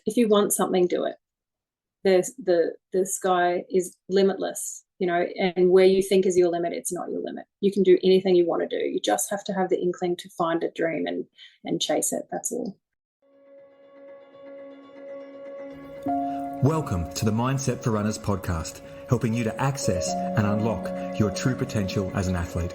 if you want something, do it. There's the sky is limitless, and where you think is your limit, it's not your limit. You can do anything you want to do. You just have to have the inkling to find a dream and chase it. That's all. Welcome to the Mindset for Runners podcast, helping you to access and unlock your true potential as an athlete.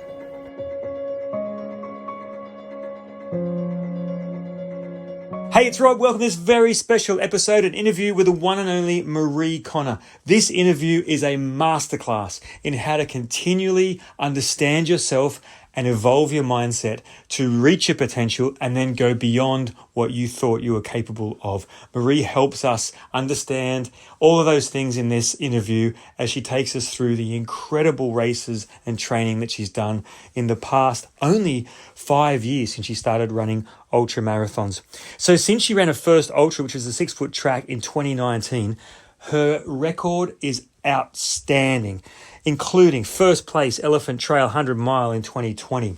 Hey, it's Rob. Welcome to this very special episode, an interview with the one and only Maree Connor. This interview is a masterclass in how to continually understand yourself and evolve your mindset to reach your potential and then go beyond what you thought you were capable of. Maree helps us understand all of those things in this interview as she takes us through the incredible races and training that she's done in the past only 5 years since she started running ultra marathons. So since she ran her first ultra, which was a 6-foot track in 2019, her record is outstanding, including first place Elephant Trail 100 mile in 2020,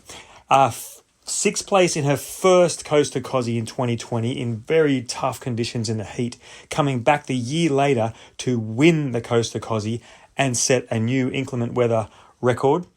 sixth place in her first Coast to Kosci in 2020 in very tough conditions in the heat, coming back the year later to win the Coast to Kosci and set a new inclement weather record.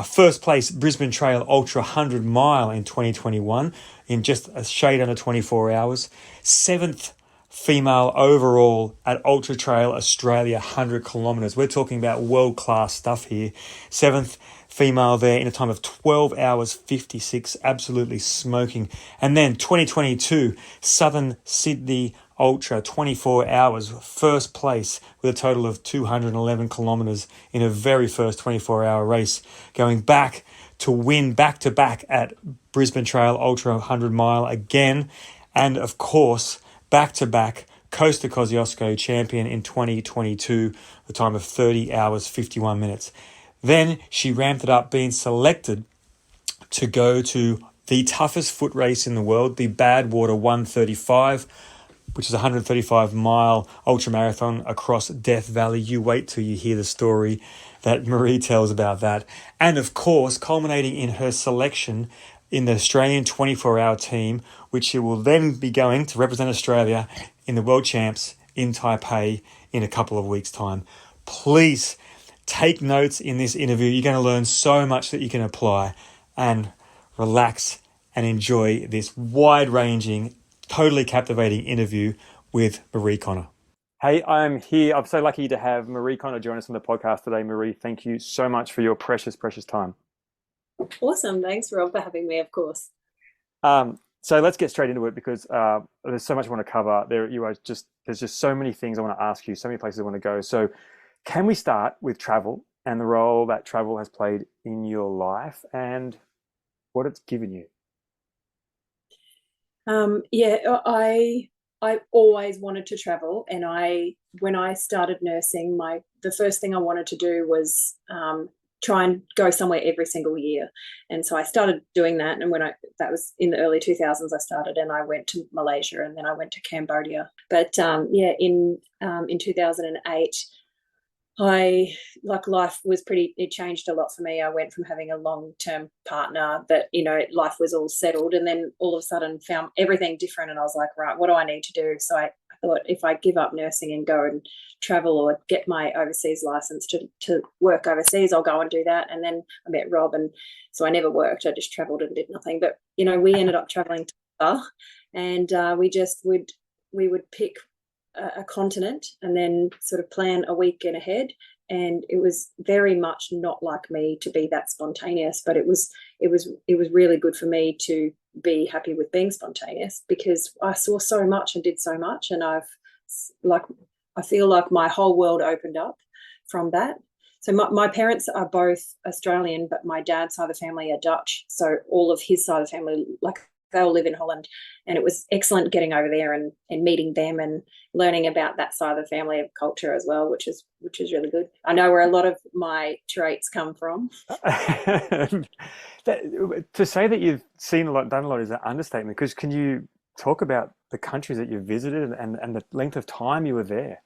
First place Brisbane Trail Ultra 100 mile in 2021 in just a shade under 24 hours. Seventh female overall at Ultra Trail Australia 100 kilometres. We're talking about world-class stuff here. Seventh female there in a time of 12 hours 56, absolutely smoking. And then 2022 Southern Sydney Ultra 24 hours, first place with a total of 211 kilometres in her very first 24-hour race, going back to win back-to-back at Brisbane Trail Ultra 100 mile again, and of course back-to-back Coast to Kosciuszko champion in 2022, the time of 30 hours, 51 minutes. Then she ramped it up, being selected to go to the toughest foot race in the world, the Badwater 135, which is a 135-mile ultramarathon across Death Valley. You wait till you hear the story that Maree tells about that. And of course, culminating in her selection in the Australian 24-hour team, which she will then be going to represent Australia in the World Champs in Taipei in a couple of weeks' time. Please take notes in this interview. You're going to learn so much that you can apply, and relax and enjoy this wide-ranging, totally captivating interview with Maree Connor. Hey, I'm here. I'm so lucky to have Maree Connor join us on the podcast today. Maree, thank you so much for your precious, precious time. Awesome. Thanks, Rob, for having me, of course. So let's get straight into it, because there's so much I want to cover. There's just so many things I want to ask you, so many places I want to go. So can we start with travel and the role that travel has played in your life and what it's given you? I always wanted to travel, and when I started nursing, the first thing I wanted to do was try and go somewhere every single year. And so I started doing that. And that was in the early 2000s, I started, and I went to Malaysia, and then I went to Cambodia. But in 2008, life was it changed a lot for me. I went from having a long-term partner that, life was all settled, and then all of a sudden found everything different. And I was like, right, what do I need to do? So I thought, if I give up nursing and go and travel or get my overseas license to work overseas, I'll go and do that. And then I met Rob, and so I never worked. I just traveled and did nothing. But, we ended up traveling together, and we would pick a continent and then sort of plan a weekend ahead. And it was very much not like me to be that spontaneous, but it was really good for me to be happy with being spontaneous, because I saw so much and did so much, and I feel like my whole world opened up from that. So my parents are both Australian, but my dad's side of the family are Dutch. So all of his side of the family, they all live in Holland, and it was excellent getting over there and meeting them and learning about that side of the family of culture as well, which is really good. I know where a lot of my traits come from. To say that you've seen a lot, done a lot, is an understatement, because can you talk about the countries that you've visited and the length of time you were there?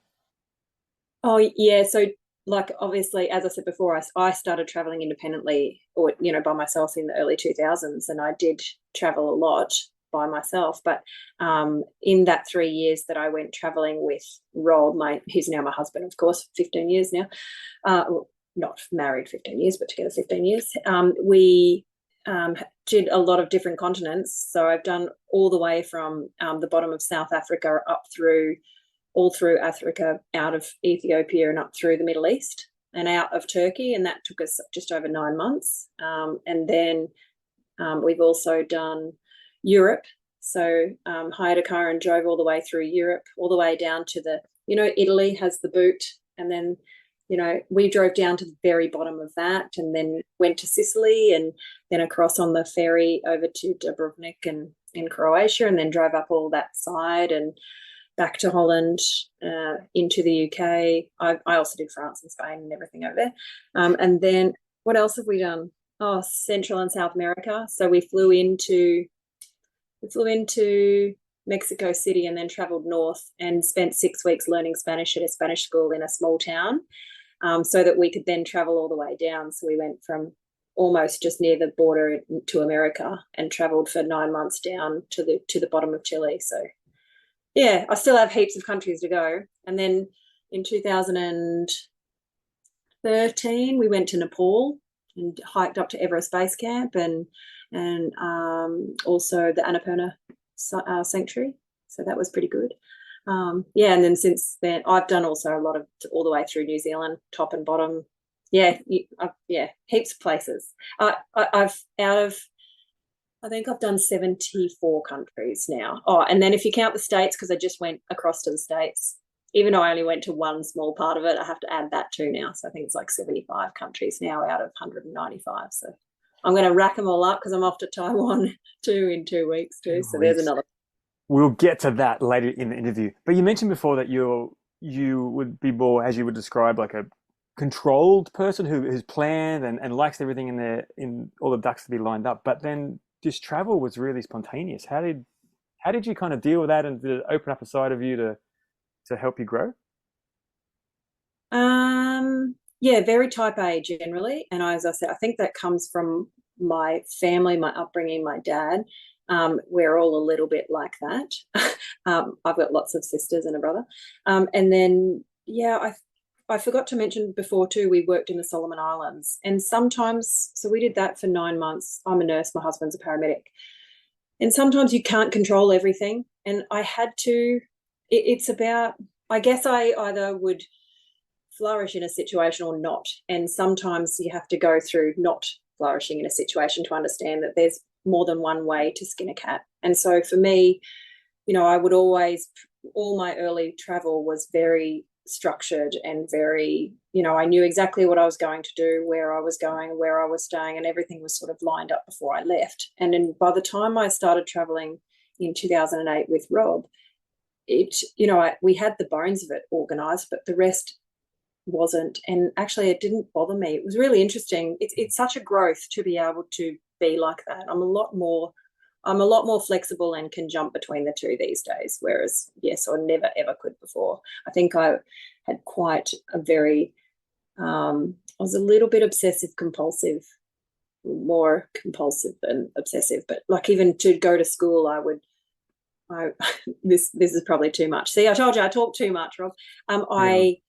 Oh, yeah. So obviously, as I said before, I started traveling independently or, by myself in the early 2000s, and I did travel a lot. by myself. But in that 3 years that I went traveling with Rob, he's now my husband, of course, 15 years now, not married 15 years, but together 15 years, we did a lot of different continents. So I've done all the way from the bottom of South Africa up through, all through Africa, out of Ethiopia and up through the Middle East and out of Turkey. And that took us just over 9 months. And then we've also done Europe. So hired a car and drove all the way through Europe, all the way down to Italy has the boot. And then, we drove down to the very bottom of that and then went to Sicily and then across on the ferry over to Dubrovnik and in Croatia, and then drove up all that side and back to Holland, into the UK. I also did France and Spain and everything over there. And then what else have we done? Oh, Central and South America. So we flew into Mexico City and then traveled north and spent 6 weeks learning Spanish at a Spanish school in a small town, so that we could then travel all the way down. So we went from almost just near the border to America and traveled for 9 months down to the bottom of Chile. So yeah, I still have heaps of countries to go. And then in 2013, we went to Nepal and hiked up to Everest Base Camp and also the Annapurna Sanctuary. So that was pretty good. And then since then, I've done also a lot of all the way through New Zealand, top and bottom. Yeah, heaps of places. I think I've done 74 countries now. Oh, and then if you count the States, because I just went across to the States, even though I only went to one small part of it, I have to add that too now. So I think it's like 75 countries now out of 195. So I'm going to rack them all up because I'm off to Taiwan too in 2 weeks too. So there's another. We'll get to that later in the interview. But you mentioned before that you would be more, as you would describe, like a controlled person who's planned and likes everything in all the ducks to be lined up. But then this travel was really spontaneous. How did you kind of deal with that, and did it open up a side of you to help you grow? Yeah, very type A generally. And as I said, I think that comes from my family, my upbringing, my dad. We're all a little bit like that. I've got lots of sisters and a brother. And then, I forgot to mention before too, we worked in the Solomon Islands. And sometimes, so we did that for 9 months. I'm a nurse, my husband's a paramedic. And sometimes you can't control everything. And I had to, it's about, I guess I either would flourish in a situation or not. And sometimes you have to go through not flourishing in a situation to understand that there's more than one way to skin a cat. And so for me, I would always, all my early travel was very structured and very, I knew exactly what I was going to do, where I was going, where I was staying, and everything was sort of lined up before I left. And then by the time I started traveling in 2008 with Rob, we had the bones of it organized, but the rest wasn't. And actually it didn't bother me. It was really interesting. It's such a growth to be able to be like that. I'm a lot more flexible and can jump between the two these days, whereas yes, I never ever could before. I think I had quite a very I was a little bit obsessive compulsive, more compulsive than obsessive, but like even to go to school this is probably too much. See, I told you I talk too much, Rob. I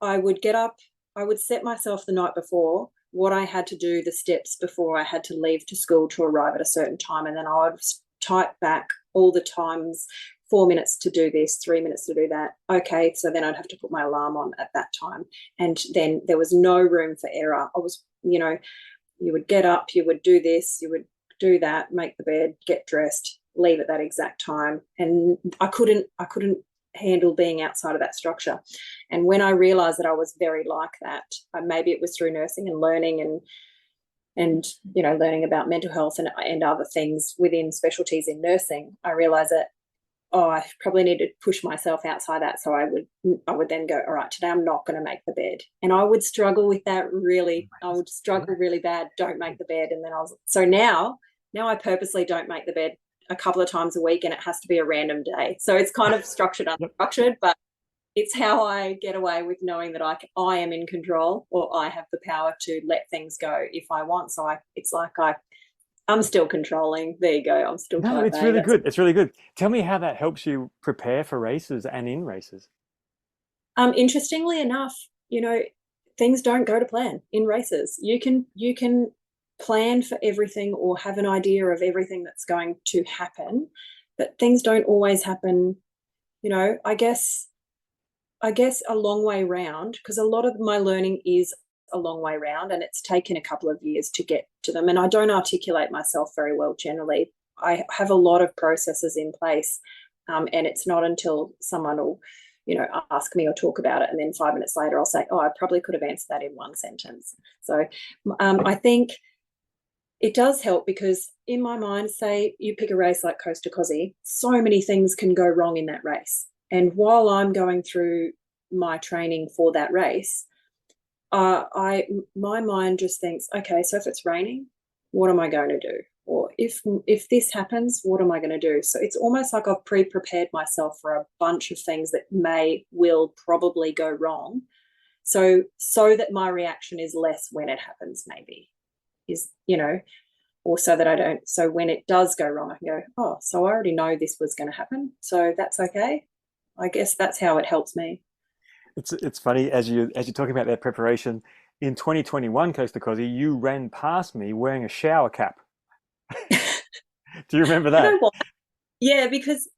would get up, I would set myself the night before what I had to do, the steps before I had to leave to school to arrive at a certain time. And then I would type back all the times, 4 minutes to do this, 3 minutes to do that. Okay, so then I'd have to put my alarm on at that time. And then there was no room for error. I was, you would get up, you would do this, you would do that, make the bed, get dressed, leave at that exact time. And I couldn't handle being outside of that structure. And when I realized that I was very like that, maybe it was through nursing and learning and learning about mental health and other things within specialties in nursing, I realized that I probably need to push myself outside that. So I would then go, all right, today I'm not going to make the bed. And I would struggle with that really. I would struggle really bad, don't make the bed. And then so now I purposely don't make the bed a couple of times a week, and it has to be a random day. So it's kind of structured, unstructured, but it's how I get away with knowing that I am in control, or I have the power to let things go if I want. So it's like I I'm still controlling. There you go. I'm still No, type it's A. really That's good. It's really good. Tell me how that helps you prepare for races and in races. interestingly enough, things don't go to plan in races. You can plan for everything or have an idea of everything that's going to happen, but things don't always happen. I guess a long way round, because a lot of my learning is a long way round, and it's taken a couple of years to get to them. And I don't articulate myself very well generally. I have a lot of processes in place, and it's not until someone will, ask me or talk about it, and then 5 minutes later I'll say, "Oh, I probably could have answered that in one sentence." So I think it does help, because in my mind, say you pick a race like Kosci, so many things can go wrong in that race. And while I'm going through my training for that race, my mind just thinks, okay, so if it's raining, what am I going to do? Or if this happens, what am I going to do? So it's almost like I've pre-prepared myself for a bunch of things that will probably go wrong. So that my reaction is less when it happens, maybe, or so that I don't. So when it does go wrong, I can go, oh, so I already know this was going to happen. So that's okay. I guess that's how it helps me. It's funny as you're talking about that preparation. In 2021, Coast to Cosy, you ran past me wearing a shower cap. Do you remember You that? know what? Yeah, because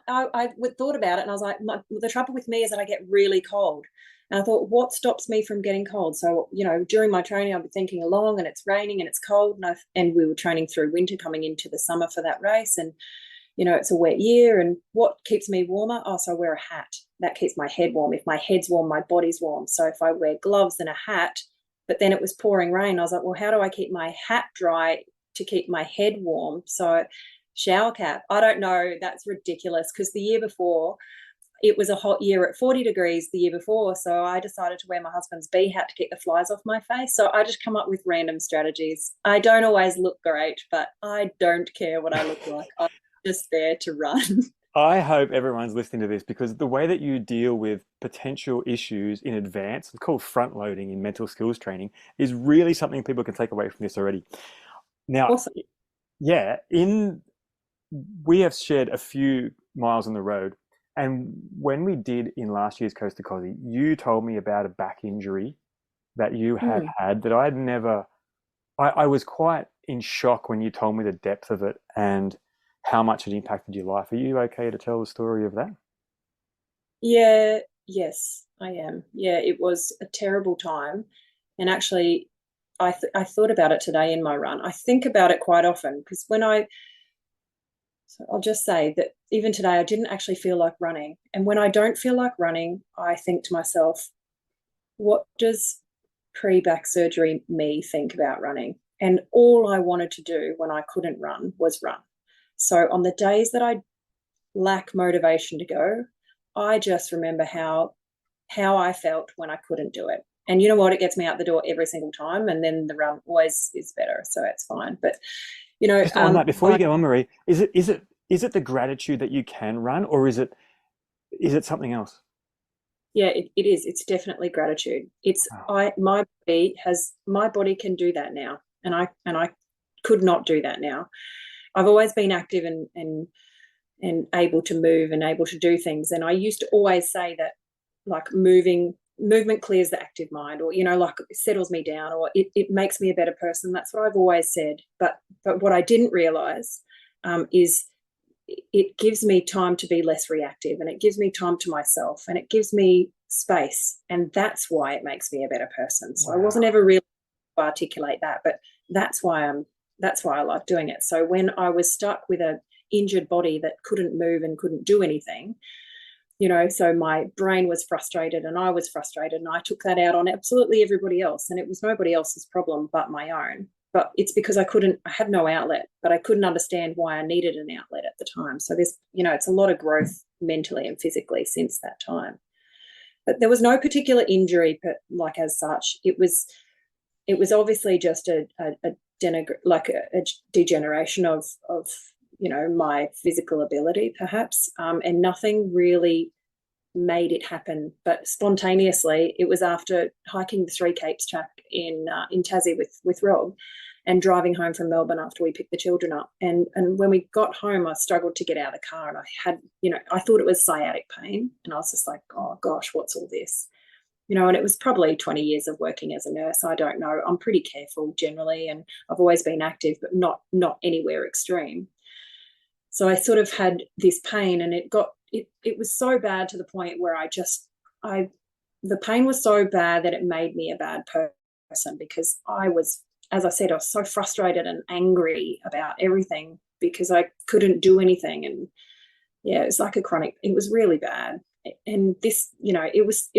I thought about it, and I was like, the trouble with me is that I get really cold. And I thought, what stops me from getting cold? So, during my training, I'd be thinking along, and it's raining and it's cold. And we were training through winter coming into the summer for that race. And, it's a wet year. And what keeps me warmer? Oh, so I wear a hat. That keeps my head warm. If my head's warm, my body's warm. So if I wear gloves and a hat, but then it was pouring rain, I was like, well, how do I keep my hat dry to keep my head warm? So shower cap. I don't know. That's ridiculous, because the year before, it was a hot year at 40 degrees the year before. So I decided to wear my husband's bee hat to keep the flies off my face. So I just come up with random strategies. I don't always look great, but I don't care what I look like. I'm just there to run. I hope everyone's listening to this, because the way that you deal with potential issues in advance, it's called front loading in mental skills training, is really something people can take away from this already. Now, Awesome. yeah, we have shared a few miles on the road, and when we did in last year's Coast to Cosy, you told me about a back injury that you had Mm. had that I'd never. I was quite in shock when you told me the depth of it and how much it impacted your life. Are you okay to tell the story of that? Yeah, yes, I am. Yeah, it was a terrible time. And actually, I thought about it today in my run. I think about it quite often, because so I'll just say that even today, I didn't actually feel like running. And when I don't feel like running, I think to myself, what does pre-back surgery me think about running? And all I wanted to do when I couldn't run was run. So on the days that I lack motivation to go, I just remember how I felt when I couldn't do it. And you know what? It gets me out the door every single time, and then the run always is better, so it's fine. But Just on that, before you go on, Maree, is it the gratitude that you can run, or is it something else? yeah, it is. It's definitely gratitude. It's Oh, my body can do that now, and I could not do that now. I've always been active and able to move and able to do things. And I used to always say that, like, movement clears the active mind, or like, it settles me down, or it makes me a better person. That's what I've always said. But what I didn't realize is it gives me time to be less reactive, and it gives me time to myself, and it gives me space, and that's why it makes me a better person. So I wasn't wow. ever really able to articulate that, but that's why I like doing it. So when I was stuck with a injured body that couldn't move and couldn't do anything, so my brain was frustrated and I was frustrated, and I took that out on absolutely everybody else, and it was nobody else's problem but my own. But it's because I had no outlet, but I couldn't understand why I needed an outlet at the time. So it's a lot of growth mentally and physically since that time. But there was no particular injury, like, as such. It was obviously just a degeneration of my physical ability, perhaps, and nothing really made it happen. But spontaneously, it was after hiking the Three Capes track in Tassie with Rob, and driving home from Melbourne after we picked the children up. And when we got home, I struggled to get out of the car, and I had, I thought it was sciatic pain, and I was just like, oh gosh, what's all this? And it was probably 20 years of working as a nurse. I don't know. I'm pretty careful generally, and I've always been active, but not anywhere extreme. So I sort of had this pain, and it was so bad to the point where the pain was so bad that it made me a bad person, because I was, as I said, I was so frustrated and angry about everything because I couldn't do anything. And yeah, it was like it was really bad. And this, it was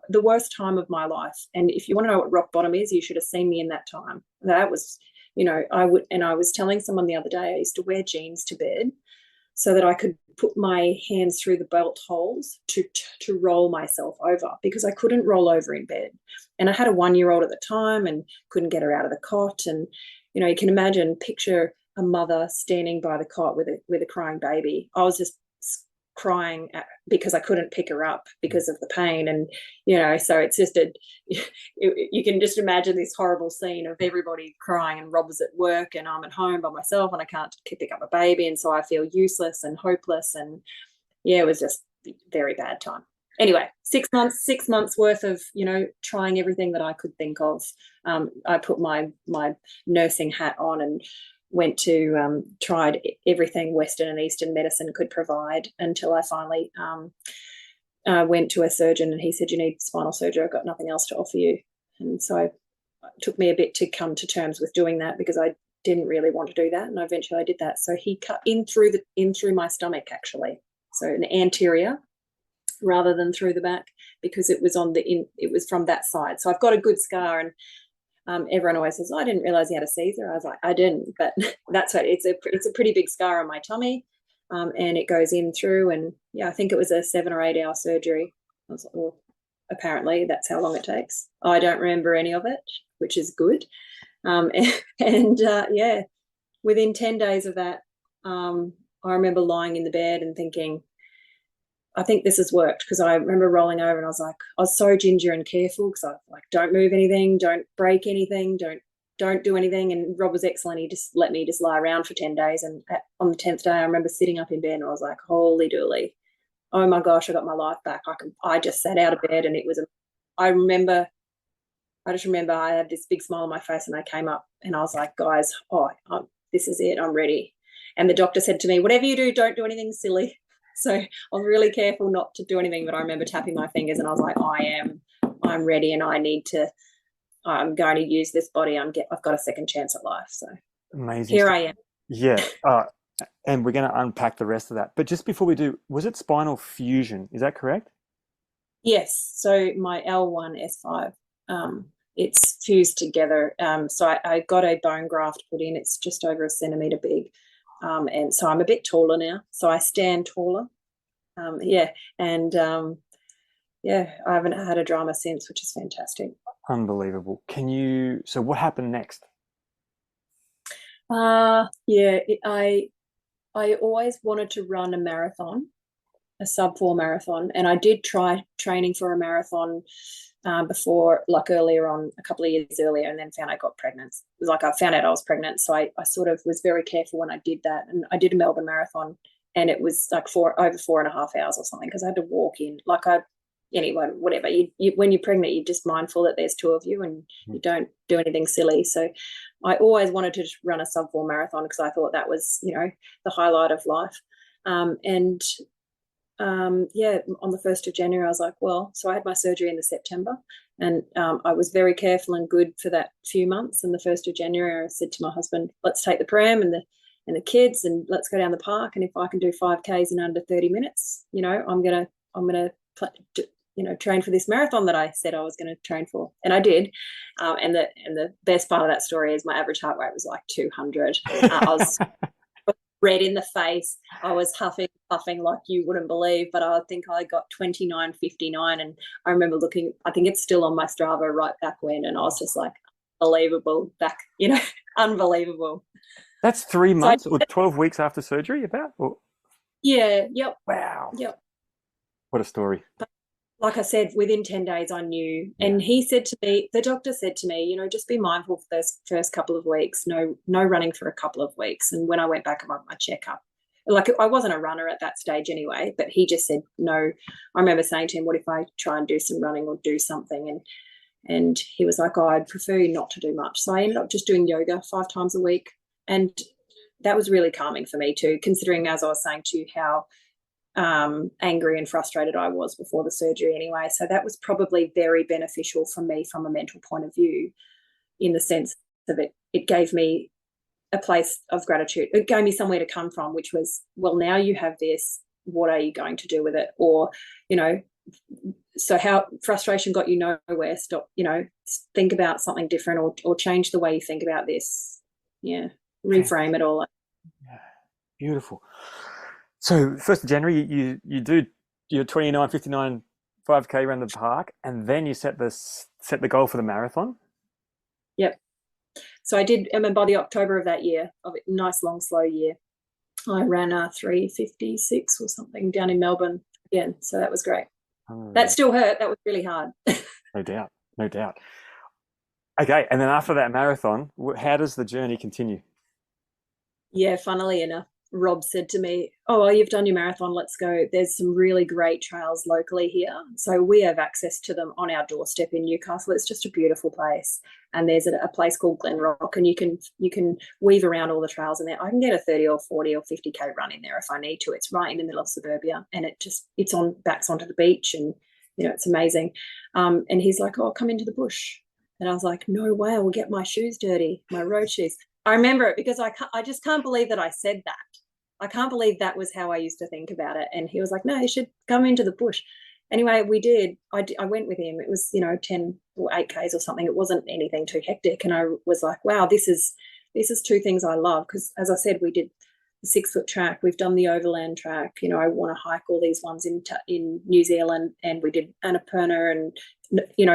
the worst time of my life. And if you want to know what rock bottom is, you should have seen me in that time. That was, I was telling someone the other day, I used to wear jeans to bed so that I could put my hands through the belt holes to roll myself over, because I couldn't roll over in bed. And I had a 1-year-old at the time and couldn't get her out of the cot. And, you can picture a mother standing by the cot with a crying baby. I was just crying because I couldn't pick her up because of the pain. And so it's just you can just imagine this horrible scene of everybody crying, and Rob was at work and I'm at home by myself and I can't pick up a baby, and so I feel useless and hopeless. And yeah, it was just a very bad time. Anyway, 6 months worth of trying everything that I could think of. I put my nursing hat on and went to tried everything Western and Eastern medicine could provide, until I finally went to a surgeon, and he said, you need spinal surgery. I've got nothing else to offer you. And so it took me a bit to come to terms with doing that, because I didn't really want to do that. And eventually I did that. So he cut in through my stomach, actually. So an anterior rather than through the back, because it was it was from that side. So I've got a good scar, and everyone always says, I didn't realize you had a Caesar. I was like, I didn't, but that's what it's a pretty big scar on my tummy, and it goes in through. And yeah, I think it was a 7 or 8 hour surgery. I was like, well, apparently that's how long it takes. I don't remember any of it, which is good. Yeah, within 10 days of that, I remember lying in the bed and thinking, I think this has worked, because I remember rolling over and I was so ginger and careful, because I like, don't move anything, don't break anything, don't do anything. And Rob was excellent. He just let me just lie around for 10 days. And on the 10th day, I remember sitting up in bed and I was like, holy dooly, oh my gosh, I got my life back. I just sat out of bed, and it was, I just remember I had this big smile on my face, and I came up and I was like, guys, this is it. I'm ready. And the doctor said to me, whatever you do, don't do anything silly. So I'm really careful not to do anything, but I remember tapping my fingers and I was like, I'm ready, and I'm going to use this body. I've got a second chance at life. So amazing. Here I am. Yeah. And we're going to unpack the rest of that. But just before we do, was it spinal fusion? Is that correct? Yes. So my L1, S5, it's fused together. So I got a bone graft put in. It's just over 1 centimetre big. And so I'm a bit taller now, so I stand taller. I haven't had a drama since, which is fantastic. Unbelievable. So what happened next? I always wanted to run a marathon, a sub-4 marathon, and I did try training for a marathon before, like earlier on, a couple of years earlier, and then found I got pregnant. It was like I found out I was pregnant, so I sort of was very careful when I did that. And I did a Melbourne marathon, and it was like over 4.5 hours or something, because I had to walk in. Anyway, whatever. When you're pregnant, you're just mindful that there's 2 of you, and you don't do anything silly. So I always wanted to run a sub-4 marathon, because I thought that was, the highlight of life. On the 1st of January, I was like, well, so I had my surgery in the September, and I was very careful and good for that few months. And the 1st of January, I said to my husband, let's take the pram and the kids, and let's go down the park. And if I can do 5Ks in under 30 minutes, I'm going to train for this marathon that I said I was going to train for. And I did. And the best part of that story is my average heart rate was like 200. I was red in the face. I was huffing like you wouldn't believe, but I think I got 29:59. And I remember looking, I think it's still on my Strava right back when, and I was just like, unbelievable, unbelievable. That's 3 months or 12 weeks after surgery, about? Or? Yeah, yep. Wow. Yep. What a story. like I said, within 10 days I knew. Yeah. And he said to me, the doctor said to me, just be mindful for those first couple of weeks, no running for a couple of weeks. And when I went back about my checkup, like I wasn't a runner at that stage anyway, but he just said no. I remember saying to him, what if I try and do some running or do something? And he was like, oh, I'd prefer you not to do much. So I ended up just doing yoga 5 times a week. And that was really calming for me too, considering, as I was saying to you, how angry and frustrated I was before the surgery anyway. So that was probably very beneficial for me from a mental point of view, in the sense of it gave me a place of gratitude. It gave me somewhere to come from, which was, well, now you have this, what are you going to do with it? Or, so how frustration got you nowhere, stop, think about something different, or change the way you think about this. Yeah. Reframe it all. Yeah. Beautiful. So 1st of January, you do your 29:59 5K around the park, and then you set the goal for the marathon. Yep. So I did, and by the October of that year, of a nice long slow year, I ran a 3:56 or something down in Melbourne again. So that was great. Oh, that still hurt. That was really hard. No doubt. Okay, and then after that marathon, how does the journey continue? Yeah, funnily enough, Rob said to me, oh, well, you've done your marathon, let's go. There's some really great trails locally here. So we have access to them on our doorstep in Newcastle. It's just a beautiful place. And there's a place called Glen Rock, and you can weave around all the trails in there. I can get a 30 or 40 or 50K run in there if I need to. It's right in the middle of suburbia, and it's backs onto the beach, and it's amazing. And he's like, oh, come into the bush. And I was like, no way, I will get my shoes dirty, my road shoes. I remember it because I just can't believe that I said that. I can't believe that was how I used to think about it. And he was like, no, you should come into the bush. Anyway, we did. I went with him. It was, 10 or 8Ks or something. It wasn't anything too hectic. And I was like, wow, this is 2 things I love. Because as I said, we did the 6-foot track. We've done the overland track. I want to hike all these ones in New Zealand. And we did Annapurna, and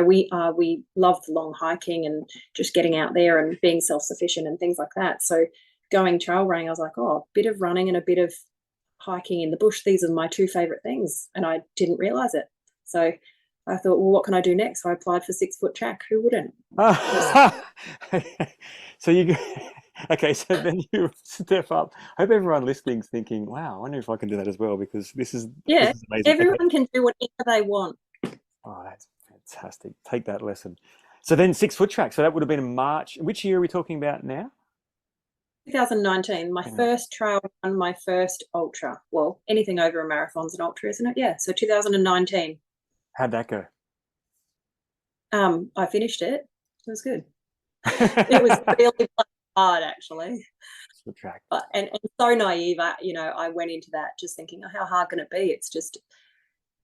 we love the long hiking and just getting out there and being self-sufficient and things like that. So going trail running, I was like, oh, a bit of running and a bit of hiking in the bush. These are my 2 favorite things. And I didn't realize it. So I thought, well, what can I do next? So I applied for 6-foot track. Who wouldn't? So okay, so then you step up. I hope everyone listening's thinking, wow, I wonder if I can do that as well, because this is amazing. Everyone can do whatever they want. Oh, that's fantastic. Take that lesson. So then 6-foot track. So that would have been in March. Which year are we talking about now? 2019, my first trail run, my first ultra. Well, anything over a marathon's an ultra, isn't it? Yeah. So 2019. How'd that go? I finished it. It was good. It was really hard, actually. Track. And so naive. I went into that just thinking, oh, how hard can it be? It's just,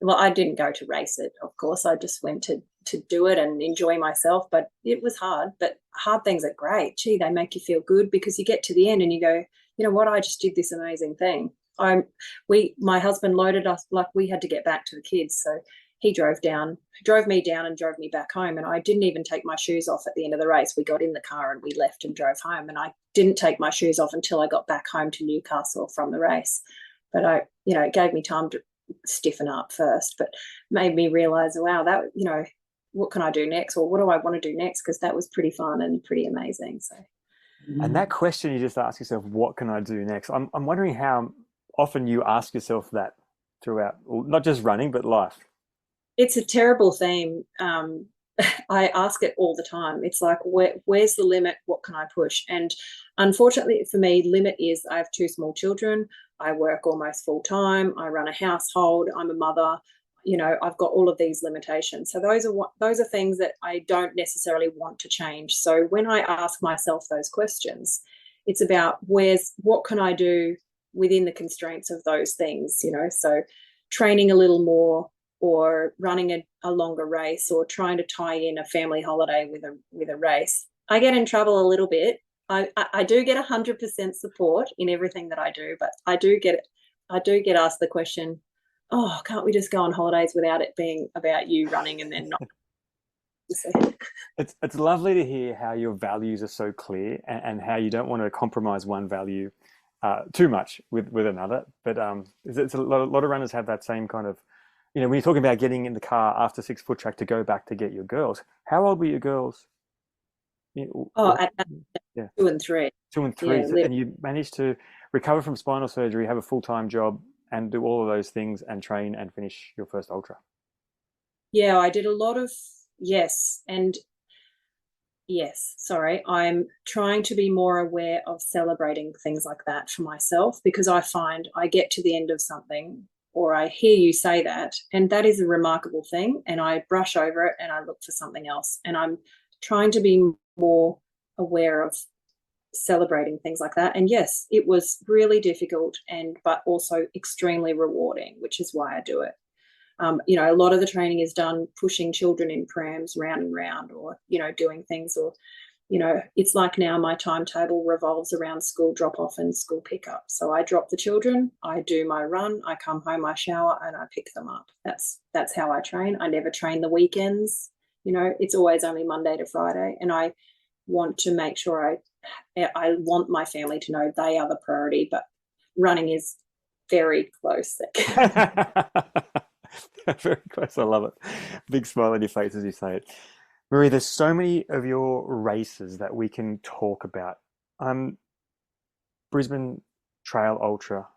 well, I didn't go to race it, of course. I just went to do it and enjoy myself. But it was hard. But hard things are great. Gee, they make you feel good, because you get to the end and you go, you know what? I just did this amazing thing. My husband loaded us, like we had to get back to the kids, so he drove me down and drove me back home. And I didn't even take my shoes off at the end of the race. We got in the car and we left and drove home. And I didn't take my shoes off until I got back home to Newcastle from the race. But it gave me time to stiffen up first, but made me realize, wow, that, what can I do next? Or what do I want to do next? Because that was pretty fun and pretty amazing. So. And that question you just ask yourself, what can I do next? I'm wondering how often you ask yourself that throughout, not just running, but life. It's a terrible theme. I ask it all the time. It's like, where's the limit? What can I push? And unfortunately for me, limit is I have 2 small children. I work almost full time. I run a household. I'm a mother. I've got all of these limitations. So those are things that I don't necessarily want to change. So when I ask myself those questions, it's about what can I do within the constraints of those things, so training a little more, or running a longer race, or trying to tie in a family holiday with a race. I get in trouble a little bit. I do get 100% support in everything that I do, but I do get asked the question, oh, can't we just go on holidays without it being about you running and then not? It's lovely to hear how your values are so clear, and how you don't want to compromise one value too much with another. But it's a lot of runners have that same kind of when you're talking about getting in the car after 6 foot track to go back to get your girls, how old were your girls? Oh, at Yeah, 2 and 3. 2 and 3, Yeah, and you managed to recover from spinal surgery, have a full-time job, and do all of those things, and train and finish your first ultra. yeah, I did a lot of, yes, and yes, sorry. I'm trying to be more aware of celebrating things like that for myself, because I find I get to the end of something, or I hear you say that, and that is a remarkable thing, and I brush over it and I look for something else. And I'm trying to be more aware of celebrating things like that. And yes, it was really difficult, and but also extremely rewarding, which is why I do it. A lot of the training is done pushing children in prams round and round, or, doing things, or, it's like now my timetable revolves around school drop off and school pickup. So I drop the children, I do my run, I come home, I shower, and I pick them up. That's how I train. I never train the weekends. It's always only Monday to Friday. And I want to make sure I want my family to know they are the priority, but running is very close. Very close. I love it. Big smile on your face as you say it. Maree, there's so many of your races that we can talk about. Brisbane Trail Ultra,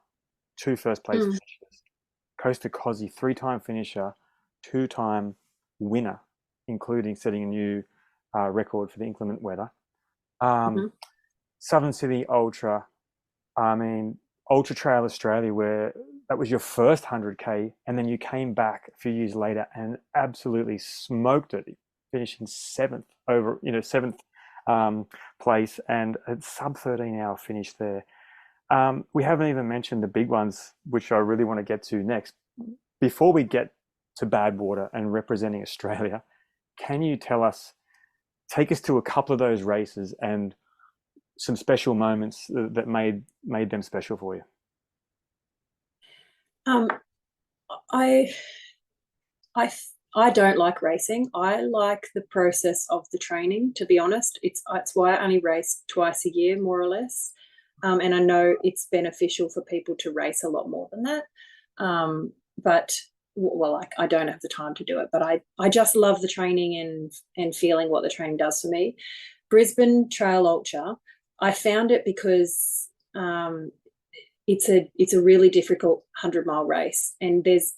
2 first-place Mm. finishes. Coast to Kosci, 3-time finisher, 2-time winner, including setting a new record for the inclement weather. Mhm. Southern Sydney Ultra, Ultra Trail Australia, where that was your first 100K, and then you came back a few years later and absolutely smoked it, finishing seventh place, and a sub 13-hour finish there. We haven't even mentioned the big ones, which I really want to get to next. Before we get to Badwater and representing Australia, can you take us to a couple of those races and some special moments that made them special for you? Um, I I I don't like racing. I like the process of the training, to be honest. It's why I only race twice a year, more or less. And I know it's beneficial for people to race a lot more than that. But well, like, I don't have the time to do it, but I just love the training and feeling what the training does for me. Brisbane Trail Ultra, I found it because it's a really difficult 100-mile race, and there's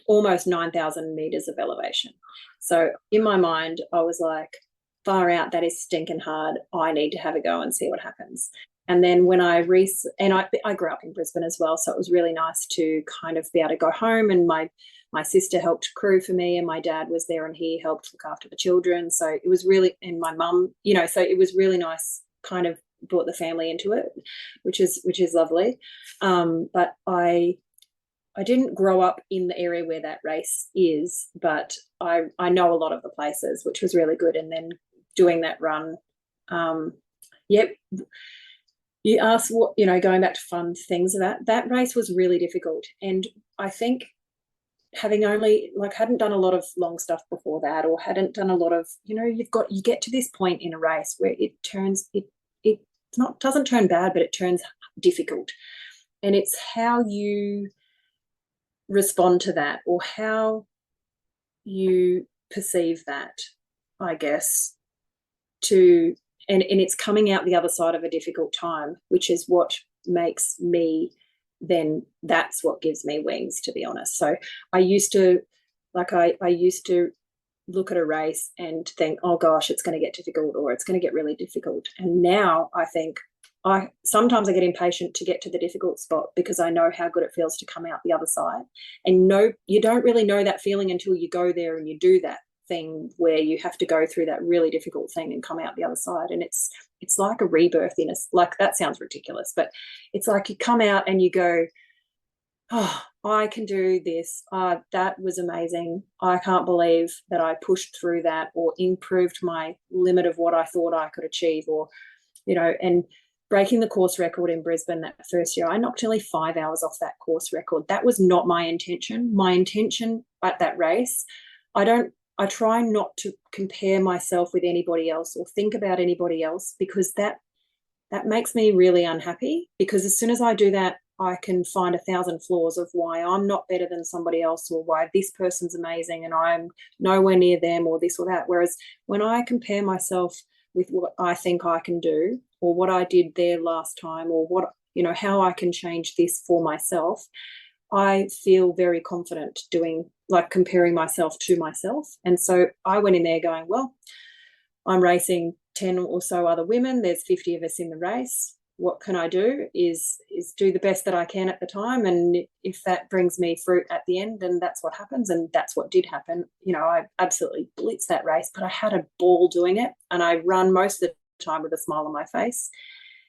almost 9,000 meters of elevation. So in my mind, I was like, far out, that is stinking hard. I need to have a go and see what happens. And then when I grew up in Brisbane as well, so it was really nice to kind of be able to go home, and my sister helped crew for me, and my dad was there and he helped look after the children. So it was really, and my mum, so it was really nice, kind of brought the family into it, which is lovely. But I didn't grow up in the area where that race is, but I know a lot of the places, which was really good. And then doing that run, yep. You asked what, going back to fun things, about that race was really difficult. And I think having only, hadn't done a lot of long stuff before that, or hadn't done a lot of, you get to this point in a race where it doesn't turn bad, but it turns difficult. And it's how you respond to that, or how you perceive that, I guess, and it's coming out the other side of a difficult time, which is what makes me, then that's what gives me wings, to be honest. So I used to look at a race and think, oh gosh, it's going to get difficult, or it's going to get really difficult. And now I think, sometimes I get impatient to get to the difficult spot, because I know how good it feels to come out the other side. And you don't really know that feeling until you go there and you do that thing where you have to go through that really difficult thing and come out the other side. And it's like a rebirth that sounds ridiculous, but it's like you come out and you go, oh, I can do this. That was amazing. I can't believe that I pushed through that, or improved my limit of what I thought I could achieve, or, and breaking the course record in Brisbane that first year, I knocked nearly 5 hours off that course record. That was not my intention. My intention at that race, I try not to compare myself with anybody else or think about anybody else, because that makes me really unhappy. Because as soon as I do that, I can find 1,000 flaws of why I'm not better than somebody else, or why this person's amazing and I'm nowhere near them, or this or that. Whereas when I compare myself with what I think I can do, or what I did there last time, or what, how I can change this for myself, I feel very confident doing, like, comparing myself to myself. And so I went in there going, well, I'm racing 10 or so other women. There's 50 of us in the race. What can I do is do the best that I can at the time. And if that brings me fruit at the end, then that's what happens. And that's what did happen. I absolutely blitzed that race, but I had a ball doing it. And I run most of the time with a smile on my face,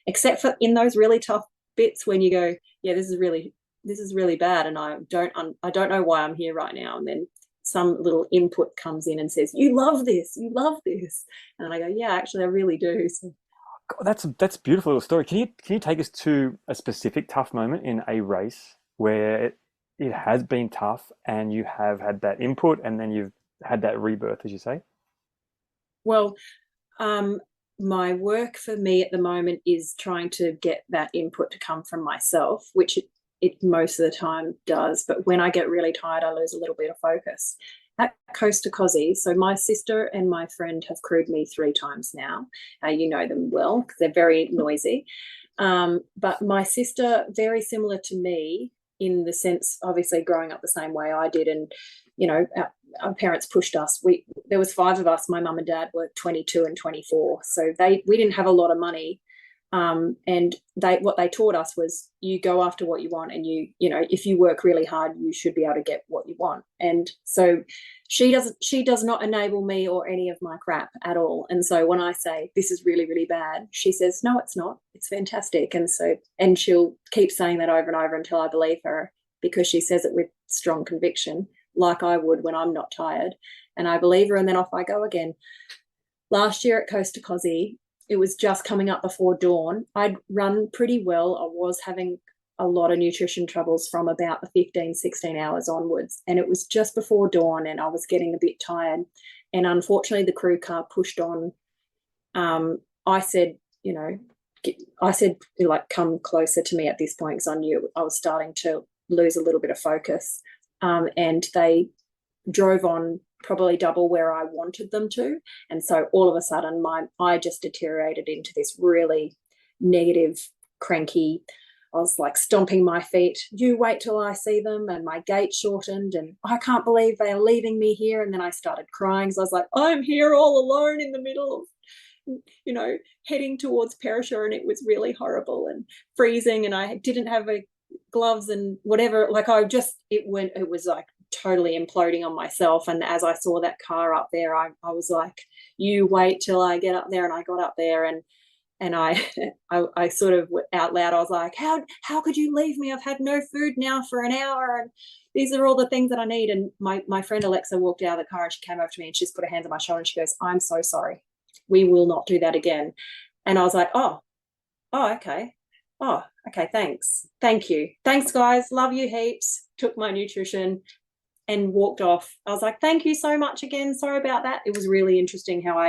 except for in those really tough bits when you go, yeah, this is really bad. And I don't know why I'm here right now. And then some little input comes in and says, you love this. And I go, yeah, actually, I really do. So. God, that's a beautiful little story. Can you take us to a specific tough moment in a race where it has been tough and you have had that input and then you've had that rebirth, as you say? Well, my work for me at the moment is trying to get that input to come from myself, which it most of the time does. But when I get really tired, I lose a little bit of focus. At Kosci, so my sister and my friend have crewed me 3 times now. You know them well because they're very noisy. But my sister, very similar to me in the sense, obviously growing up the same way I did, and our parents pushed us. There was 5 of us. My mum and dad were 22 and 24, so we didn't have a lot of money. And what they taught us was, you go after what you want, and if you work really hard, you should be able to get what you want. And so she does not enable me or any of my crap at all. And so when I say this is really, really bad, she says, no, it's not, it's fantastic. And she'll keep saying that over and over until I believe her, because she says it with strong conviction, like I would when I'm not tired. And I believe her, and then off I go again. Last year at Kosci, it was just coming up before dawn. I'd run pretty well. I was having a lot of nutrition troubles from about the 15, 16 hours onwards. And it was just before dawn and I was getting a bit tired. And unfortunately, the crew car pushed on. I said, like, come closer to me at this point, because I knew I was starting to lose a little bit of focus. And they drove on probably double where I wanted them to. And so all of a sudden I just deteriorated into this really negative, cranky, I was like stomping my feet. You wait till I see them. And my gait shortened and I can't believe they are leaving me here. And then I started crying. So I was like, I'm here all alone in the middle of, heading towards Perisher, and it was really horrible and freezing. And I didn't have gloves and whatever. Like it was like totally imploding on myself. And as I saw that car up there, I was like, you wait till I get up there. And I got up there and I sort of out loud, I was like, how could you leave me? I've had no food now for an hour, and these are all the things that I need. And my friend Alexa walked out of the car and she came over to me and she just put her hands on my shoulder and she goes, I'm so sorry. We will not do that again. And I was like, oh, okay. Oh, okay, thanks. Thank you. Thanks, guys. Love you heaps. Took my nutrition and walked off. I was like, thank you so much again. Sorry about that. It was really interesting how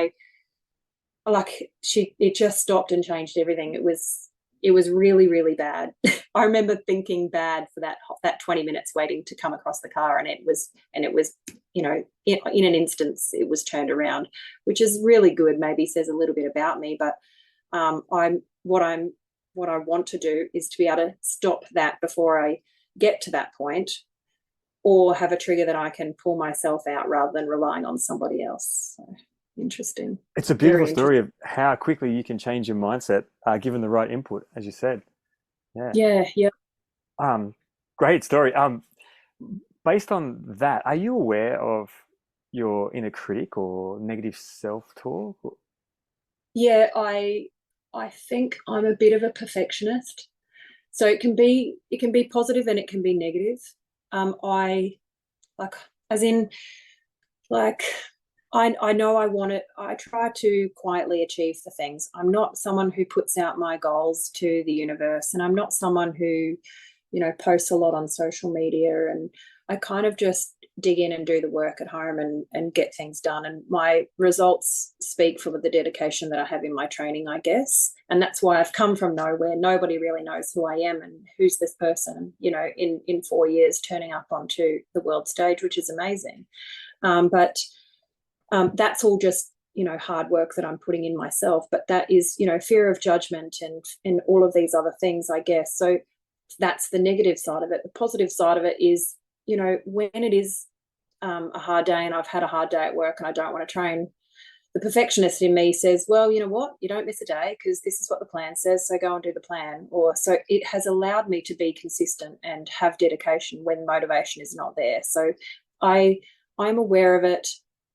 it just stopped and changed everything. It was really, really bad. I remember thinking bad for that 20 minutes waiting to come across the car, and it was, in an instance, it was turned around, which is really good. Maybe says a little bit about me, but what I want to do is to be able to stop that before I get to that point, or have a trigger that I can pull myself out rather than relying on somebody else. So, interesting. It's a beautiful story of how quickly you can change your mindset given the right input, as you said. Yeah. Great story. Based on that, are you aware of your inner critic or negative self-talk? Yeah, I think I'm a bit of a perfectionist. So it can be positive and it can be negative. I know I want it. I try to quietly achieve the things. I'm not someone who puts out my goals to the universe, and I'm not someone who, posts a lot on social media. And I kind of just dig in and do the work at home and get things done. And my results speak for the dedication that I have in my training, I guess. And that's why I've come from nowhere. Nobody really knows who I am and who's this person, in 4 years turning up onto the world stage, which is amazing. But that's all just, hard work that I'm putting in myself. But that is, fear of judgment and all of these other things, I guess. So that's the negative side of it. The positive side of it is, when it is a hard day and I've had a hard day at work and I don't want to train, the perfectionist in me says, well, you know what, you don't miss a day because this is what the plan says, so go and do the plan. So it has allowed me to be consistent and have dedication when motivation is not there. So I'm aware of it.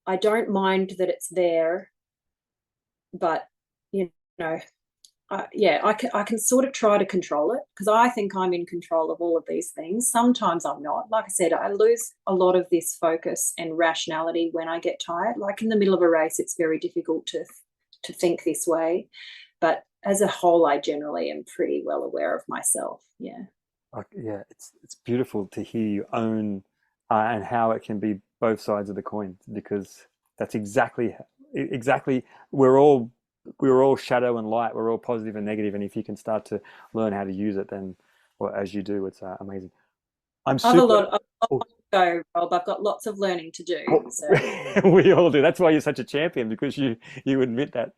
I don't mind that it's there, but I can sort of try to control it because I think I'm in control of all of these things. Sometimes I'm not. Like I said, I lose a lot of this focus and rationality when I get tired. Like in the middle of a race, it's very difficult to think this way. But as a whole, I generally am pretty well aware of myself. Yeah. Yeah, it's beautiful to hear you own and how it can be both sides of the coin, because that's exactly we're all shadow and light. We're all positive and negative, and if you can start to learn how to use it, then, well, as you do, it's amazing. I've a lot to go, Rob. I've got lots of learning to do. So. We all do. That's why you're such a champion, because you admit that.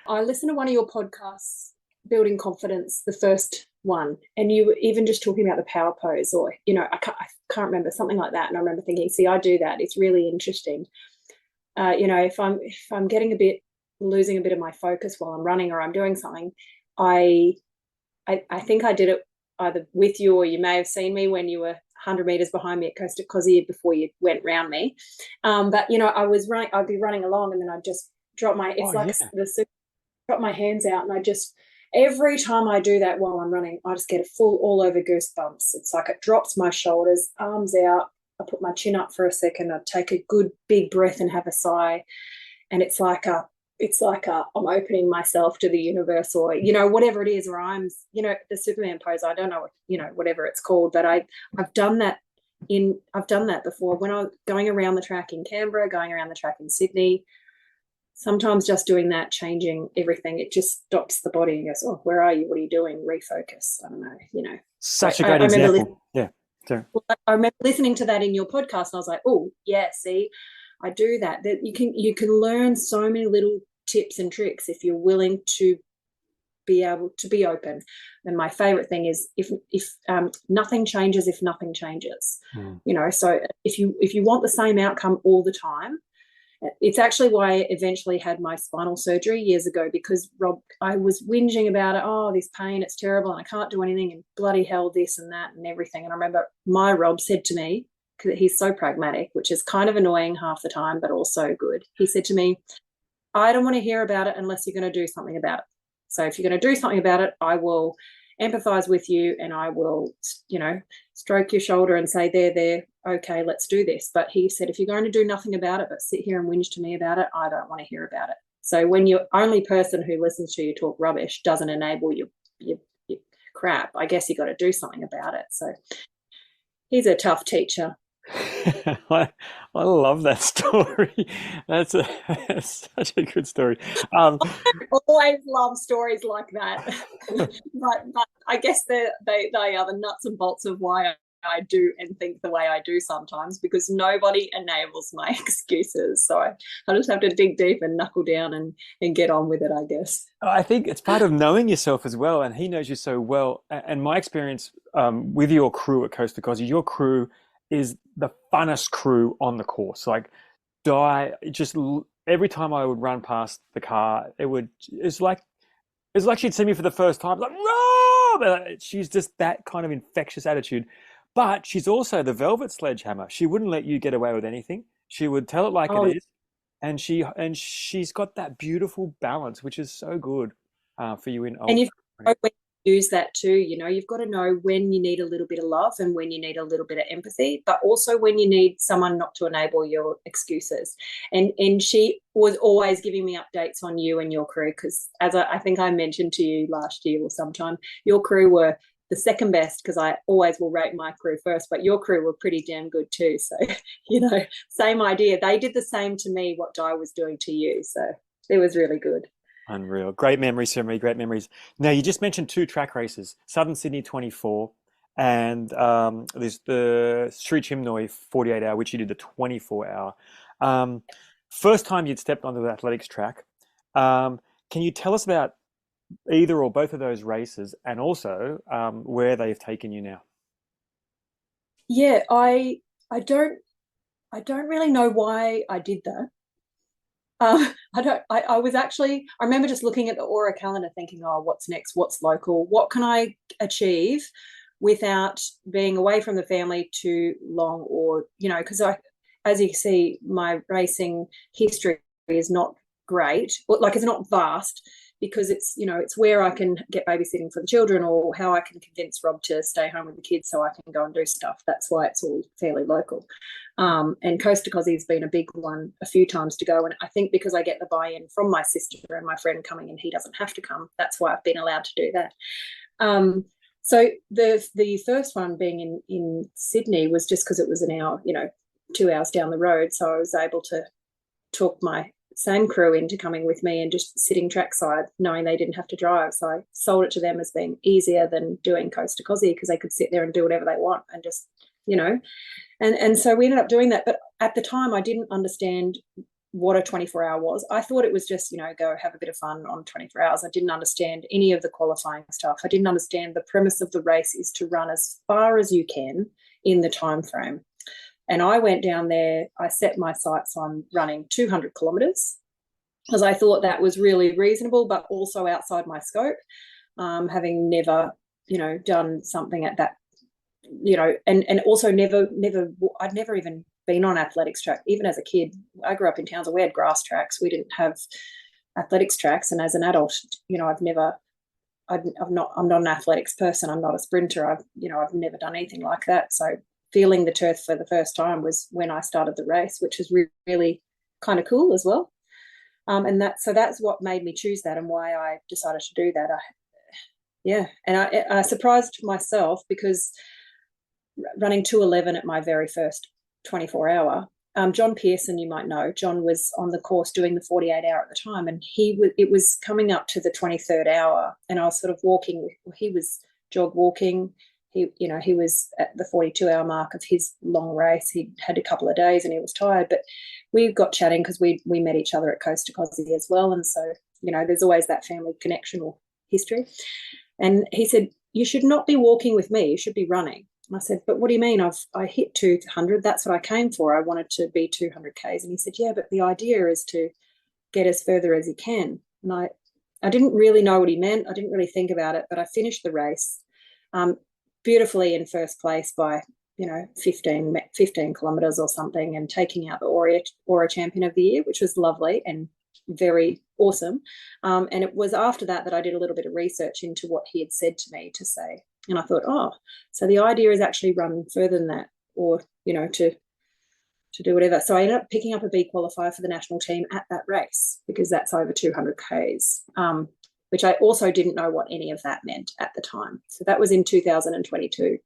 I listened to one of your podcasts, Building Confidence, the first one, and you were even just talking about the power pose, or I can't remember, something like that. And I remember thinking, see, I do that. It's really interesting. If I'm getting losing a bit of my focus while I'm running or I'm doing something, I think I did it either with you or you may have seen me when you were 100 meters behind me at Kosci before you went round me. But I'd be running along and then I'd just drop drop my hands out, and every time I do that while I'm running, I just get a full all over goosebumps. It's like it drops my shoulders, arms out. I put my chin up for a second. I take a good big breath and have a sigh, and it's like I'm opening myself to the universe, or whatever it is, or I'm the Superman pose. I don't know whatever it's called, but I've done that before when I'm going around the track in Canberra, going around the track in Sydney. Sometimes just doing that, changing everything, it just stops the body and goes, oh, where are you? What are you doing? Refocus. I don't know. Such a great example. Yeah. Sure. I remember listening to that in your podcast, and I was like, oh, yeah, see, I do that. That you can learn so many little tips and tricks if you're willing to be able to be open. And my favorite thing is if nothing changes, if nothing changes. So if you want the same outcome all the time, it's actually why I eventually had my spinal surgery years ago, because Rob, I was whinging about it. Oh, this pain, it's terrible, and I can't do anything, and bloody hell, this and that and everything. And I remember my Rob said to me, because he's so pragmatic, which is kind of annoying half the time, but also good. He said to me, I don't want to hear about it unless you're going to do something about it. So if you're going to do something about it, I will empathize with you, and I will, stroke your shoulder and say, there, okay, let's do this. But he said, if you're going to do nothing about it but sit here and whinge to me about it, I don't want to hear about it. So when your only person who listens to you talk rubbish doesn't enable your crap, I guess you got to do something about it. So he's a tough teacher. I love that story. That's such a good story. I always love stories like that. but I guess they are the nuts and bolts of why I do and think the way I do sometimes, because nobody enables my excuses. So I just have to dig deep and knuckle down and get on with it, I guess. I think it's part of knowing yourself as well, and he knows you so well. And my experience with your crew at Coast to Kosci, your crew is the funnest crew on the course. Like, every time I would run past the car, it's like she'd see me for the first time. Like, Rob! She's just that kind of infectious attitude. But she's also the velvet sledgehammer. She wouldn't let you get away with anything. She would tell it like it is, and she's got that beautiful balance, which is so good for you in. And you've got to use that too. You've got to know when you need a little bit of love and when you need a little bit of empathy, but also when you need someone not to enable your excuses. And she was always giving me updates on you and your crew, because as I think I mentioned to you last year or sometime, your crew were the second best because I always will rate my crew first, but your crew were pretty damn good too. So, same idea. They did the same to me, what Di was doing to you. So it was really good. Unreal. Great memories for me, great memories. Now, you just mentioned 2 track races, Southern Sydney 24 and there's the Sri Chinmoy 48 hour, which you did the 24 hour. First time you'd stepped onto the athletics track. Can you tell us about either or both of those races and also where they've taken you now? Yeah, I don't really know why I did that. I remember just looking at the Aura calendar thinking, oh, what's next? What's local? What can I achieve without being away from the family too long? Or, because as you see, my racing history is not great, like it's not vast because it's where I can get babysitting for the children or how I can convince Rob to stay home with the kids so I can go and do stuff. That's why it's all fairly local. And Coast to Kosci has been a big one a few times to go. And I think because I get the buy-in from my sister and my friend coming and he doesn't have to come, that's why I've been allowed to do that. So the first one being in Sydney was just because it was an hour, 2 hours down the road. So I was able to talk my same crew into coming with me and just sitting trackside, knowing they didn't have to drive. So I sold it to them as being easier than doing Coast to Kosci because they could sit there and do whatever they want and just, and so we ended up doing that. But at the time, I didn't understand what a 24-hour was. I thought it was just, go have a bit of fun on 24 hours. I didn't understand any of the qualifying stuff. I didn't understand the premise of the race is to run as far as you can in the time frame. And I went down there, I set my sights on running 200 kilometres because I thought that was really reasonable, but also outside my scope, having never, done something at that, and also I'd never even been on athletics track. Even as a kid, I grew up in towns where we had grass tracks. We didn't have athletics tracks. And as an adult, I'm not an athletics person. I'm not a sprinter. I've never done anything like that. So feeling the turf for the first time was when I started the race, which was really kind of cool as well. And that's what made me choose that and why I decided to do that. And I surprised myself because running 2:11 at my very first 24-hour, John Pearson, you might know, John was on the course doing the 48-hour at the time, and it was coming up to the 23rd hour, and I was sort of walking. He was jog walking. He was at the 42-hour mark of his long race. He'd had a couple of days and he was tired, but we got chatting because we met each other at Coast to Kosci as well. And so, there's always that family connection or history. And he said, you should not be walking with me. You should be running. And I said, but what do you mean? I hit 200. That's what I came for. I wanted to be 200 Ks. And he said, yeah, but the idea is to get as further as you can. And I didn't really know what he meant. I didn't really think about it, but I finished the race beautifully in first place by 15 kilometres or something, and taking out the Aura Champion of the Year, which was lovely and very awesome. And it was after that I did a little bit of research into what he had said to me to say, and I thought, oh, so the idea is actually run further than that, or to do whatever. So I ended up picking up a B qualifier for the national team at that race because that's over 200 Ks. Which I also didn't know what any of that meant at the time. So that was in 2022.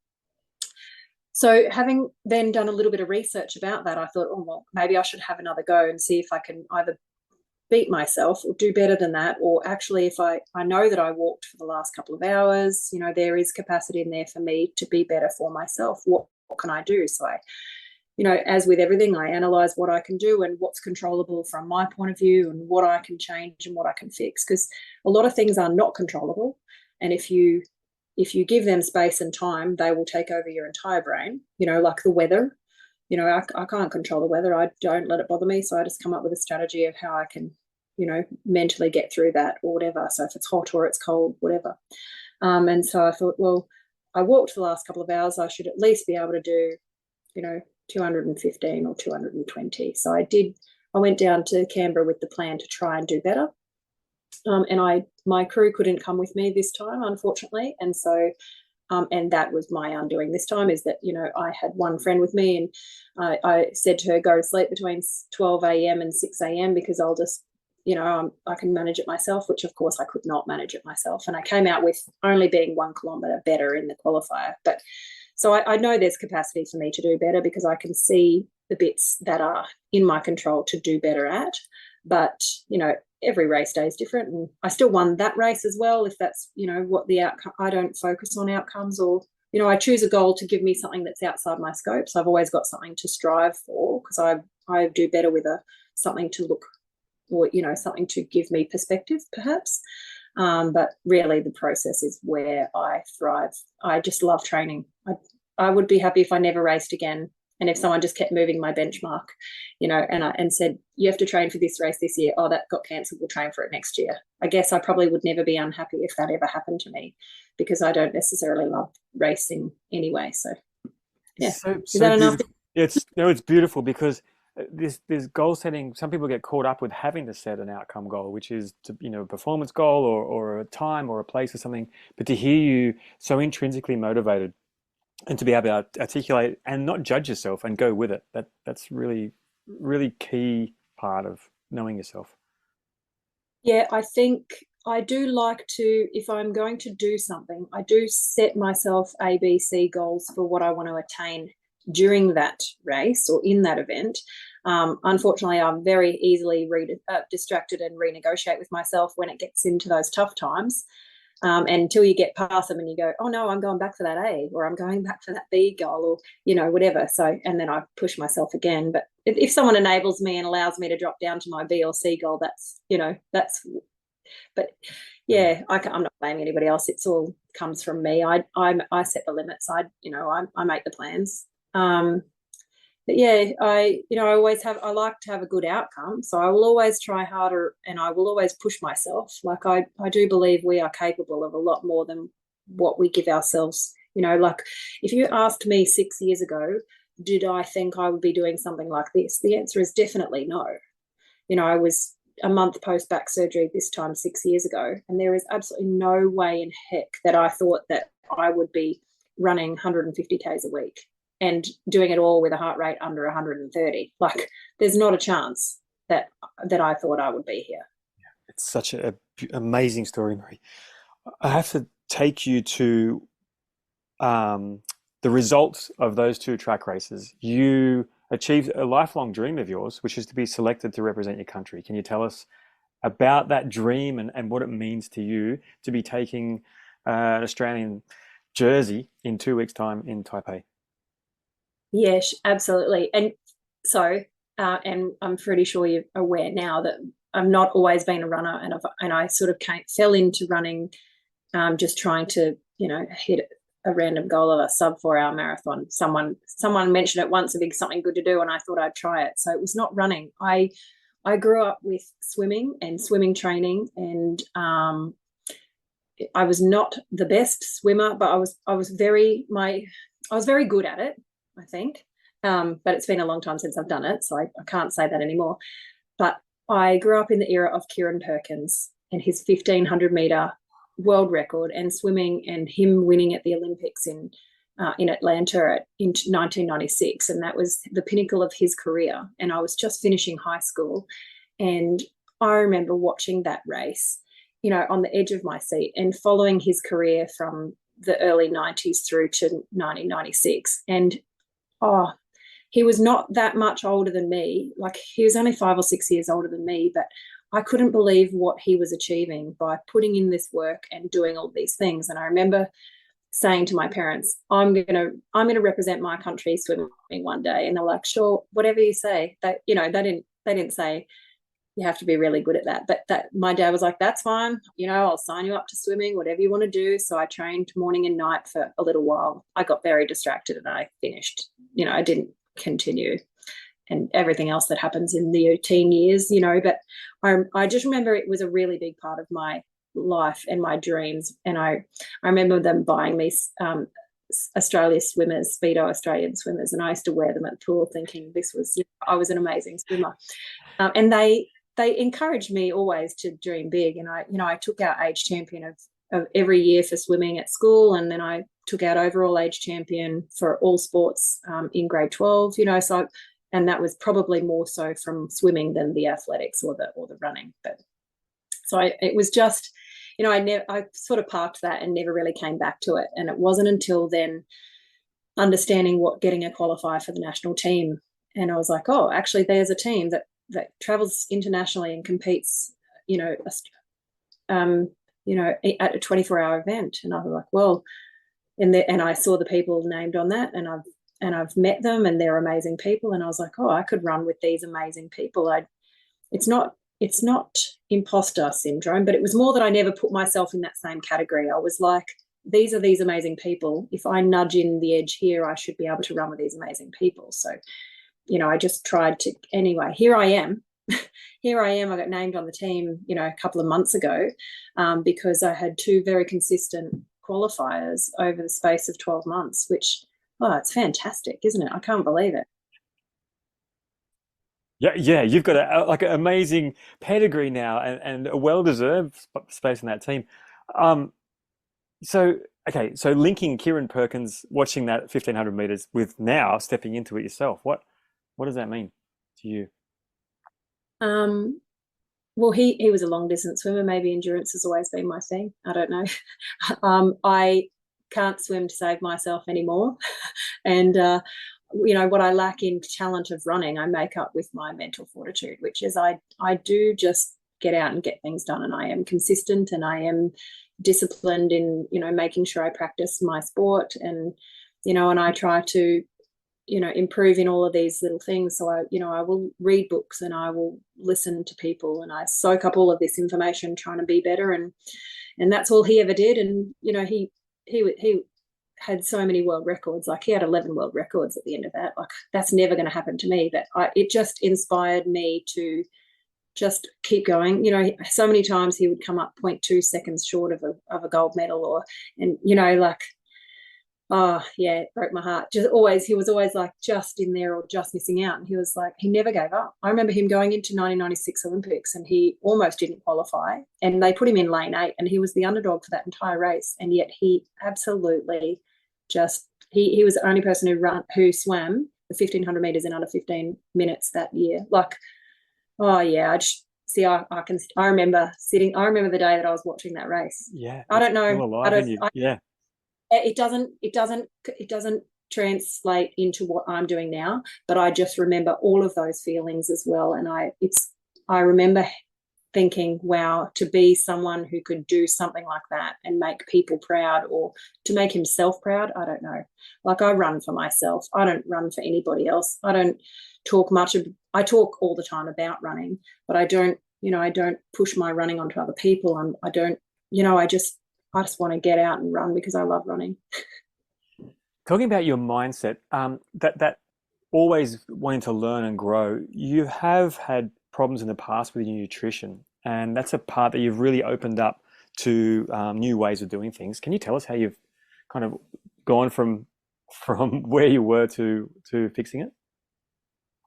So having then done a little bit of research about that, I thought, oh, well, maybe I should have another go and see if I can either beat myself or do better than that, or actually if I know that I walked for the last couple of hours, there is capacity in there for me to be better for myself. What can I do? So I, as with everything, I analyze what I can do and what's controllable from my point of view and what I can change and what I can fix, because a lot of things are not controllable. And if you give them space and time, they will take over your entire brain, like the weather. I can't control the weather. I don't let it bother me. So I just come up with a strategy of how I can, mentally get through that or whatever. So if it's hot or it's cold, whatever. And so I thought, well, I walked the last couple of hours. I should at least be able to do, 215 or 220. So I went down to Canberra with the plan to try and do better. And my crew couldn't come with me this time, unfortunately. And so, and that was my undoing this time, is that, I had one friend with me, and I said to her, go to sleep between 12 a.m. and 6 a.m. because I'll just I can manage it myself, which of course I could not manage it myself. And I came out with only being 1 kilometre better in the qualifier. But so I know there's capacity for me to do better because I can see the bits that are in my control to do better at. But, every race day is different. And I still won that race as well, if that's, what the outcome. I don't focus on outcomes, or, I choose a goal to give me something that's outside my scope. So I've always got something to strive for, because I do better with something to look, or, something to give me perspective, perhaps. But really the process is where I thrive. I just love training. I would be happy if I never raced again. And if someone just kept moving my benchmark, and said, you have to train for this race this year. Oh, that got cancelled. We'll train for it next year. I guess I probably would never be unhappy if that ever happened to me, because I don't necessarily love racing anyway. So, yeah. Is that enough? It's beautiful, because this goal setting, some people get caught up with having to set an outcome goal, which is a performance goal or a time or a place or something. But to hear you so intrinsically motivated, and to be able to articulate and not judge yourself and go with it, that's really, really key part of knowing yourself. Yeah, I think I do like to, if I'm going to do something, I do set myself A, B, C goals for what I want to attain during that race or in that event. Unfortunately, I'm very easily distracted and renegotiate with myself when it gets into those tough times. And until you get past them and you go, oh no, I'm going back for that A, or I'm going back for that B goal, or, whatever. So, and then I push myself again. But if someone enables me and allows me to drop down to my B or C goal, but yeah, I'm not blaming anybody else. It's all comes from me. I set the limits. I make the plans. But yeah, I like to have a good outcome. So I will always try harder, and I will always push myself. Like I do believe we are capable of a lot more than what we give ourselves. Like if you asked me 6 years ago, did I think I would be doing something like this? The answer is definitely no. I was a month post back surgery this time 6 years ago, and there is absolutely no way in heck that I thought that I would be running 150 Ks a week and doing it all with a heart rate under 130. Like, there's not a chance that I thought I would be here. It's such an amazing story, Maree. I have to take you to the results of those 2 track races. You achieved a lifelong dream of yours, which is to be selected to represent your country. Can you tell us about that dream and what it means to you to be taking an Australian jersey in 2 weeks' time in Taipei? Yes, absolutely. And so, and I'm pretty sure you're aware now that I've not always been a runner, and I sort of fell into running, just trying to, hit a random goal of a sub 4 hour marathon. Someone mentioned it once, something good to do, and I thought I'd try it. So it was not running. I grew up with swimming and swimming training, and I was not the best swimmer, but I was very good at it, I think. But it's been a long time since I've done it, so I can't say that anymore. But I grew up in the era of Kieran Perkins and his 1,500 metre world record and swimming, and him winning at the Olympics in Atlanta in 1996. And that was the pinnacle of his career. And I was just finishing high school. And I remember watching that race, on the edge of my seat and following his career from the early 90s through to 1996. And he was not that much older than me. Like, he was only 5 or 6 years older than me, but I couldn't believe what he was achieving by putting in this work and doing all these things. And I remember saying to my parents, I'm gonna represent my country swimming one day. And they're like, sure, whatever you say. They didn't say you have to be really good at that. But that my dad was like, that's fine. I'll sign you up to swimming, whatever you want to do. So I trained morning and night for a little while. I got very distracted and I finished. I didn't continue, and everything else that happens in the teen years, but I just remember it was a really big part of my life and my dreams. And I remember them buying me Australia swimmers, Speedo Australian swimmers, and I used to wear them at the pool thinking I was an amazing swimmer. And they encouraged me always to dream big. And I took out age champion of every year for swimming at school, and then I took out overall age champion for all sports in grade 12. So and that was probably more so from swimming than the athletics or the running. But so it was just, I sort of parked that and never really came back to it. And it wasn't until then understanding what getting a qualifier for the national team, and I was like, oh, actually, there's a team that travels internationally and competes, at a 24-hour event. And I was like, well, and I saw the people named on that, and I've met them, and they're amazing people. And I was like, oh, I could run with these amazing people. It's not imposter syndrome, but it was more that I never put myself in that same category. I was like, these are these amazing people. If I nudge in the edge here, I should be able to run with these amazing people. So, I just tried to, anyway, here I am. Here I am. I got named on the team, a couple of months ago, because I had 2 very consistent qualifiers over the space of 12 months, which, it's fantastic, isn't it? I can't believe it. Yeah, you've got an amazing pedigree now, and a well-deserved space in that team. So linking Kieran Perkins, watching that 1,500 meters with now stepping into it yourself, what does that mean to you? Well, he was a long distance swimmer. Maybe endurance has always been my thing. I don't know. I can't swim to save myself anymore. And, what I lack in talent of running, I make up with my mental fortitude, which is I do just get out and get things done. And I am consistent, and I am disciplined in, making sure I practice my sport, and, and I try to, improve in all of these little things. So I will read books, and I will listen to people, and I soak up all of this information trying to be better. And that's all he ever did. And, he had so many world records. Like, he had 11 world records at the end of that. Like, that's never going to happen to me. But it just inspired me to just keep going. So many times he would come up 0.2 seconds short of a gold medal, oh yeah, it broke my heart. He was always like just in there or just missing out. And he was like, he never gave up. I remember him going into 1996 Olympics, and he almost didn't qualify, and they put him in lane 8, and he was the underdog for that entire race. And yet he absolutely he was the only person who swam the 1,500 meters in under 15 minutes that year. Like, oh yeah, I remember the day that I was watching that race. Yeah. I don't know. Yeah. It doesn't translate into what I'm doing now, but I just remember all of those feelings as well. And I remember thinking, wow, to be someone who could do something like that and make people proud, or to make himself proud, I don't know. Like, I run for myself. I don't run for anybody else. I don't talk much. I talk all the time about running, but I don't push my running onto other people. I just want to get out and run because I love running. Talking about your mindset, that always wanting to learn and grow, you have had problems in the past with your nutrition, and that's a part that you've really opened up to new ways of doing things. Can you tell us how you've kind of gone from where you were to fixing it?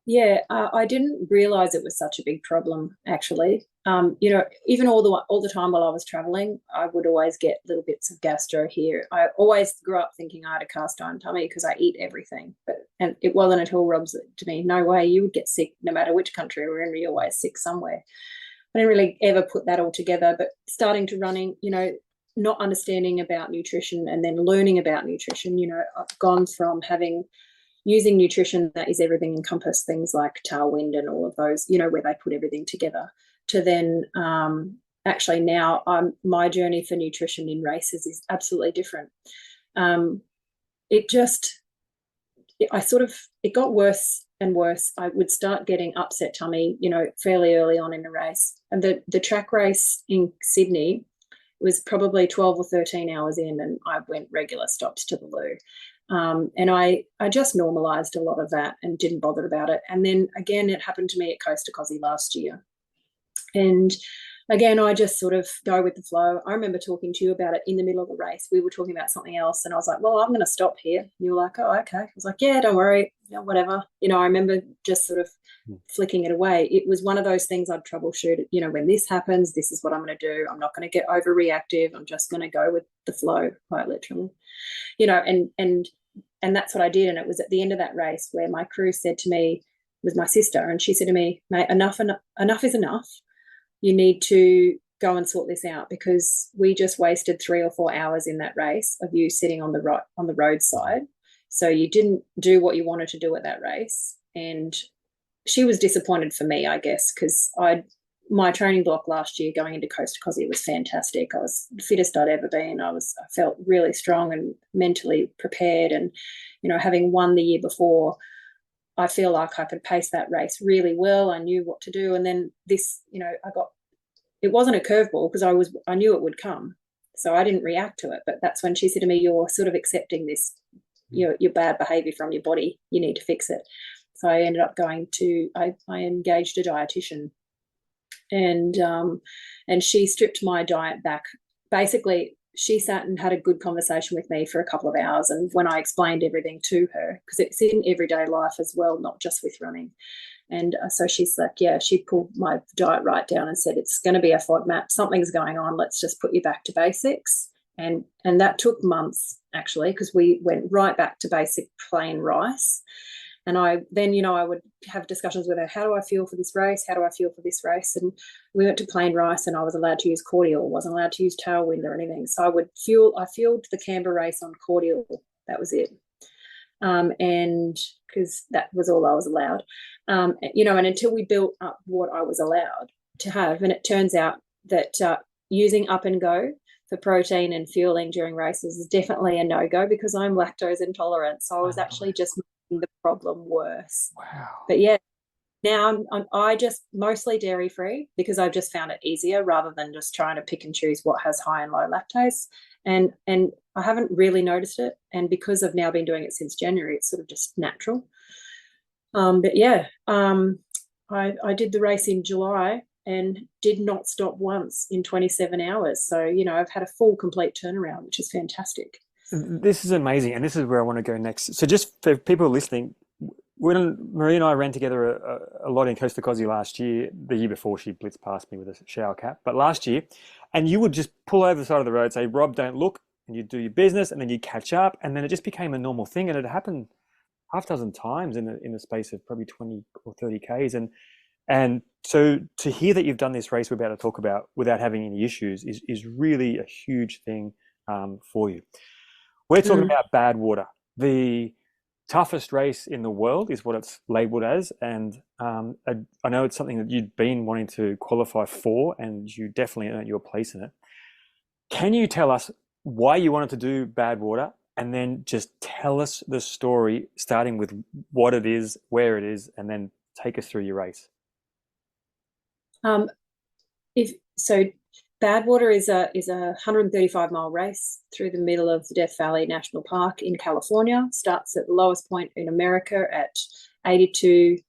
Yeah, I didn't realize it was such a big problem, actually. Even all the time while I was traveling, I would always get little bits of gastro here. I always grew up thinking I had a cast iron tummy because I eat everything. And it wasn't until Rob said to me, no way, you would get sick no matter which country we're in, you're always sick somewhere. I didn't really ever put that all together, but starting to running, not understanding about nutrition and then learning about nutrition, I've gone from using nutrition that is everything encompassed, things like tailwind and all of those, where they put everything together, to then actually now my journey for nutrition in races is absolutely different. It got worse and worse. I would start getting upset tummy, fairly early on in the race. And the track race in Sydney was probably 12 or 13 hours in, and I went regular stops to the loo. And I just normalized a lot of that and didn't bother about it. And then again, it happened to me at Kosci last year. And again, I just sort of go with the flow. I remember talking to you about it in the middle of the race. We were talking about something else, and I was like, well, I'm going to stop here. And you were like, oh, okay. I was like, yeah, don't worry, whatever. I remember just sort of flicking it away. It was one of those things I'd troubleshoot, when this happens, this is what I'm going to do. I'm not going to get overreactive. I'm just going to go with the flow, quite literally, and that's what I did. And it was at the end of that race where my crew said to me, with my sister, and she said to me, mate, enough is enough. You need to go and sort this out, because we just wasted 3 or 4 hours in that race of you sitting on the roadside. So you didn't do what you wanted to do at that race. And she was disappointed for me, I guess, because my training block last year going into Kosci was fantastic. I was the fittest I'd ever been. I felt really strong and mentally prepared. And, having won the year before, I feel like I could pace that race really well. I knew what to do. And then this, it wasn't a curveball, because I knew it would come. So I didn't react to it. But that's when she said to me, you're sort of accepting this, your bad behavior from your body. You need to fix it. So I ended up I engaged a dietitian, and she stripped my diet back. Basically, she sat and had a good conversation with me for a couple of hours. And when I explained everything to her, because it's in everyday life as well, not just with running. And so she's like, yeah, she pulled my diet right down and said, it's going to be a FODMAP. Something's going on. Let's just put you back to basics. And that took months, actually, because we went right back to basic plain rice. And I would have discussions with her. How do I feel for this race? How do I feel for this race? And we went to plain rice, and I was allowed to use cordial, wasn't allowed to use tailwind or anything. So I fueled the Canberra race on cordial. That was it. And because that was all I was allowed, and until we built up what I was allowed to have. And it turns out that using Up and Go for protein and fueling during races is definitely a no-go, because I'm lactose intolerant. So I was actually just making the problem worse. Wow. But yeah, now I just mostly dairy free, because I've just found it easier rather than just trying to pick and choose what has high and low lactose. And I haven't really noticed it. And because I've now been doing it since January, it's sort of just natural. But yeah, I did the race in July and did not stop once in 27 hours. So, I've had a full, complete turnaround, which is fantastic. This is amazing. And this is where I want to go next. So just for people listening, when Maree and I ran together a lot in Costa Kosci last year, the year before she blitzed past me with a shower cap, but last year, and you would just pull over the side of the road, say, Rob, don't look, and you'd do your business, and then you'd catch up, and then it just became a normal thing, and it happened half dozen times in the space of probably 20 or 30 Ks. And so to hear that you've done this race we're about to talk about without having any issues is really a huge thing for you. We're talking about Badwater. The toughest race in the world is what it's labeled as. And I know it's something that you'd been wanting to qualify for, and you definitely earned your place in it. Can you tell us why you wanted to do Badwater, and then just tell us the story, starting with what it is, where it is, and then take us through your race? Badwater is a 135-mile race through the middle of the Death Valley National Park in California. Starts at the lowest point in America at 82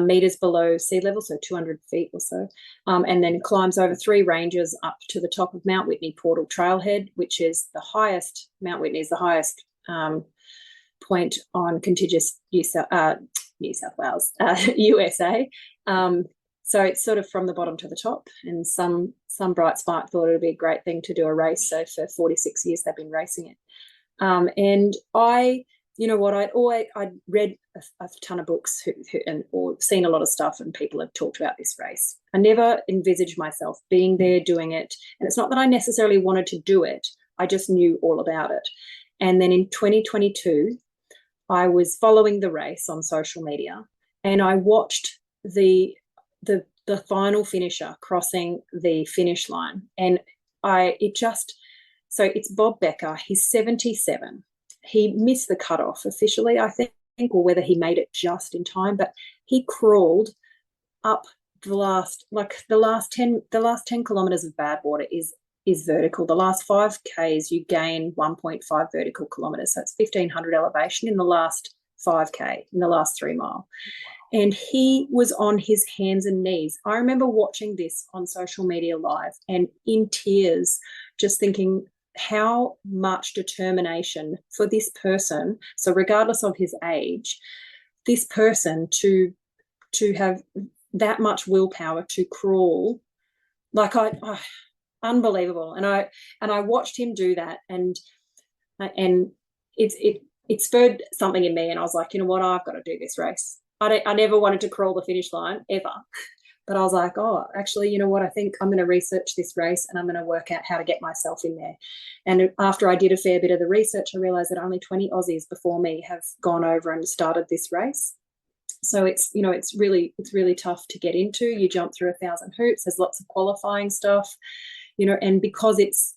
meters below sea level, so 200 feet or so, and then climbs over 3 ranges up to the top of Mount Whitney Portal Trailhead, which is the highest. Mount Whitney is the highest point on contiguous New South Wales, USA. So it's sort of from the bottom to the top, and some bright spark thought it would be a great thing to do a race. So for 46 years they've been racing it. And I'd read a ton of books or seen a lot of stuff, and people have talked about this race. I never envisaged myself being there doing it. And it's not that I necessarily wanted to do it. I just knew all about it. And then in 2022, I was following the race on social media, and I watched the final finisher crossing the finish line. And it's Bob Becker. He's 77. He missed the cutoff officially, I think, or whether he made it just in time, but he crawled up the last 10 kilometers of Badwater is vertical. The last 5 Ks you gain 1.5 vertical kilometers. So it's 1,500 elevation in the last 5K, in the last 3 mile. And he was on his hands and knees. I remember watching this on social media live and in tears, just thinking how much determination for this person. So regardless of his age, this person to have that much willpower to crawl, unbelievable. And I watched him do that, and it spurred something in me, and I was like, you know what, I've got to do this race. I never wanted to crawl the finish line ever. But I was like, oh, actually, you know what? I think I'm going to research this race and I'm going to work out how to get myself in there. And after I did a fair bit of the research, I realized that only 20 Aussies before me have gone over and started this race. So it's, you know, it's really tough to get into. You jump through 1,000 hoops. There's lots of qualifying stuff, you know, and because it's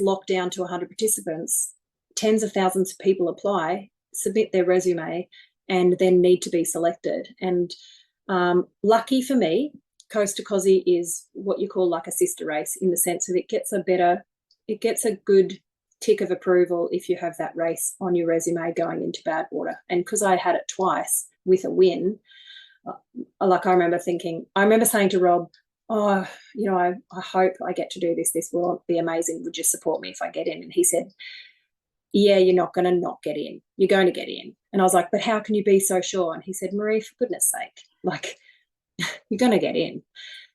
locked down to 100 participants, tens of thousands of people apply, submit their resume, and then need to be selected. And lucky for me, Coast to Kosci is what you call like a sister race, in the sense that it gets a good tick of approval if you have that race on your resume going into Badwater. And because I had it twice with a win, like I remember saying to Rob, oh, you know, I hope I get to do this. This will be amazing. Would you support me if I get in? And he said, yeah, you're not going to not get in. You're going to get in. And I was like, but how can you be so sure? And he said, Maree, for goodness sake, like, you're going to get in.